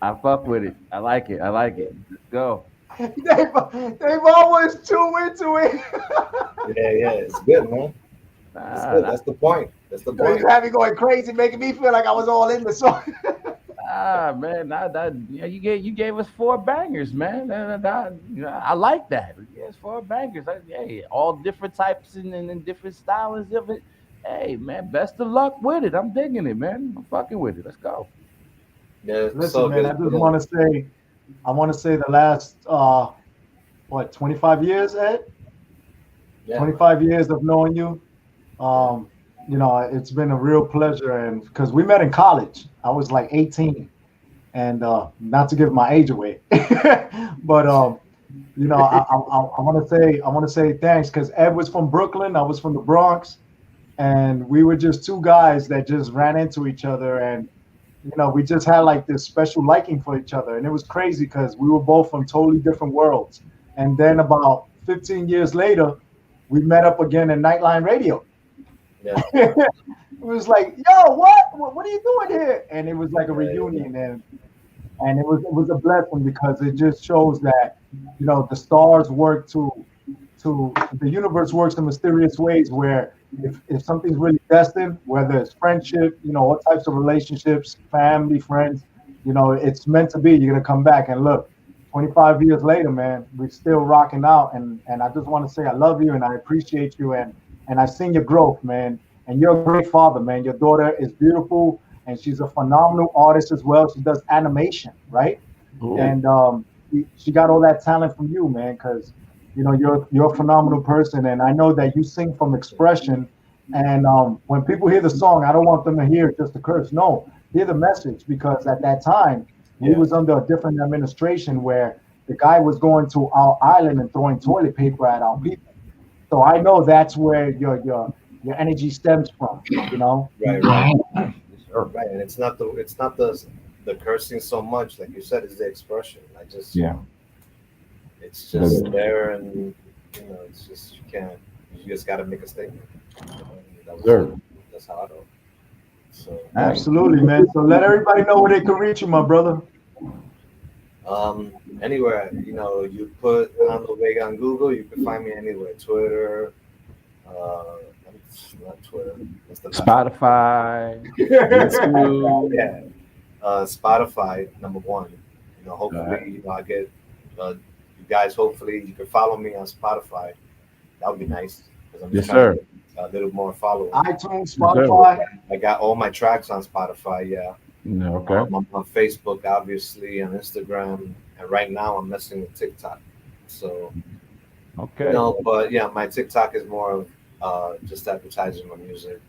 I fuck with it. I like it. I like it. Let's go. They've always too into it. Yeah, it's good, man. It's good. That's the point. That's the point. You had me going crazy, making me feel like I was all in the song. Man, you gave us 4 bangers, man. I like that. Yes, 4 bangers. Hey, all different types and different styles of it. Hey, man, best of luck with it. I'm digging it, man. I'm fucking with it. Let's go. Yeah, listen, so man. I just want to say, the last 25 years, Ed. Yeah. 25 years of knowing you. You know, it's been a real pleasure, and because we met in college, I was like 18, and not to give my age away, but you know, I want to say thanks, because Ed was from Brooklyn, I was from the Bronx, and we were just 2 guys that just ran into each other, and you know, we just had like this special liking for each other, and it was crazy because we were both from totally different worlds. And then about 15 years later, we met up again in Nightline Radio. Yeah. It was like, yo, what are you doing here? And it was like a reunion, and it was a blessing, because it just shows that, you know, the stars work to the universe works in mysterious ways, where if something's really destined, whether it's friendship, you know, all types of relationships, family, friends, you know, it's meant to be. You're gonna come back, and look, 25 years later, man, we're still rocking out, and I just want to say I love you and I appreciate you, and I've seen your growth, man, and you're a great father, man. Your daughter is beautiful, and she's a phenomenal artist as well. She does animation, right? Ooh. And she got all that talent from you, man, because you know, you're a phenomenal person, and I know that you sing from expression. And when people hear the song, I don't want them to hear just the curse. No, hear the message, because at that time, we was under a different administration where the guy was going to our island and throwing toilet paper at our people. So I know that's where your energy stems from, you know. Right. Right, and it's not the cursing so much, like you said, it's the expression. It's just there, and you know, it's just you just got to make a statement. That's how I know. So absolutely, man. So let everybody know where they can reach you, my brother. Anywhere, you know, you put Hondo Vega on Google, you can find me anywhere. Twitter, not Twitter. What's the Spotify, YouTube. Yeah, Spotify #1. You know, hopefully, you know, I get you guys. Hopefully, you can follow me on Spotify. That would be nice because I'm just trying to get a little more followers. iTunes, Spotify. I got all my tracks on Spotify. Yeah. Okay. I'm on Facebook, obviously, on Instagram, and right now I'm messing with TikTok. So, okay. You know, but yeah, my TikTok is more of just advertising my music.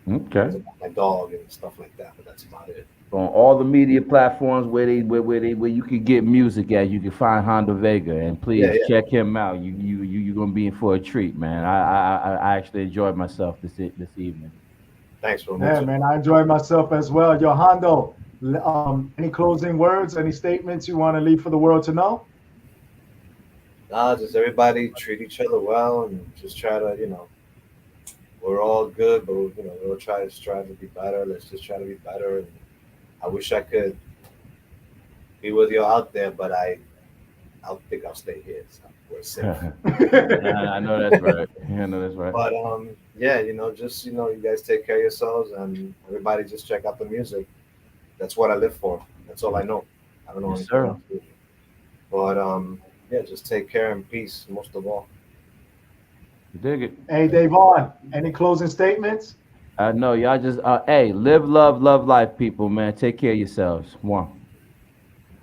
And okay. My dog and stuff like that, but that's about it. On all the media platforms where you can get music at, you can find Hondo Vega, and please check him out. You're gonna be in for a treat, man. I actually enjoyed myself this evening. Thanks for man. I enjoyed myself as well. Yo, Hondo, any closing words, any statements you want to leave for the world to know? Nah, just everybody treat each other well and just try to, you know, we're all good, but you know, we'll try to strive to be better. Let's just try to be better. And I wish I could be with you out there, but I think I'll stay here. So we're safe. I know that's right. I know that's right. But yeah, you know, just, you know, you guys take care of yourselves, and everybody just check out the music. That's what I live for. That's all I know. I don't know anything else. But yeah, just take care and peace most of all. Dig it. Hey, Davon, any closing statements? No, y'all just hey, live, love life, people, man. Take care of yourselves. One.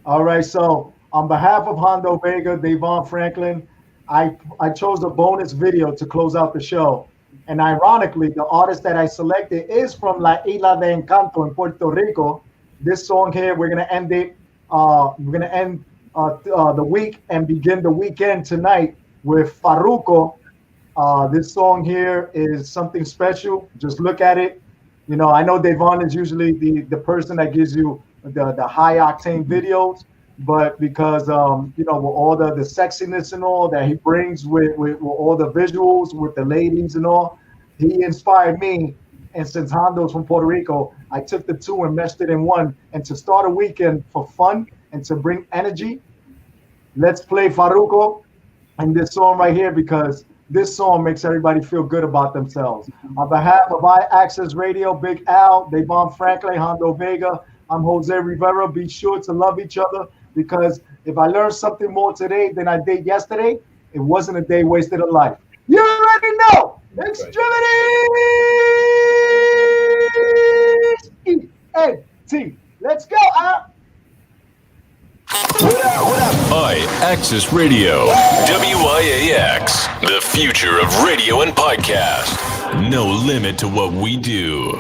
All right, so on behalf of Hondo Vega, Davon Franklin, I chose a bonus video to close out the show. And ironically, the artist that I selected is from La Isla de Encanto in Puerto Rico. This song here, we're gonna end it. We're gonna end the week and begin the weekend tonight with Farruko. This song here is something special. Just look at it. You know, I know Davon is usually the person that gives you the high octane videos, but because you know, with all the sexiness and all that he brings with all the visuals with the ladies and all, he inspired me. And since Hondo's from Puerto Rico, I took the two and meshed it in one. And to start a weekend for fun and to bring energy, let's play Farruko and this song right here, because this song makes everybody feel good about themselves. On behalf of iAccess Radio, Big Al, Davon Franklin, Hondo Vega, I'm Jose Rivera. Be sure to love each other, because if I learned something more today than I did yesterday, it wasn't a day wasted of life. You already know. X-Tremitiez! E-N-T. Let's go, Al. iAccess Radio, WIAX, the future of radio and podcast. No limit to what we do.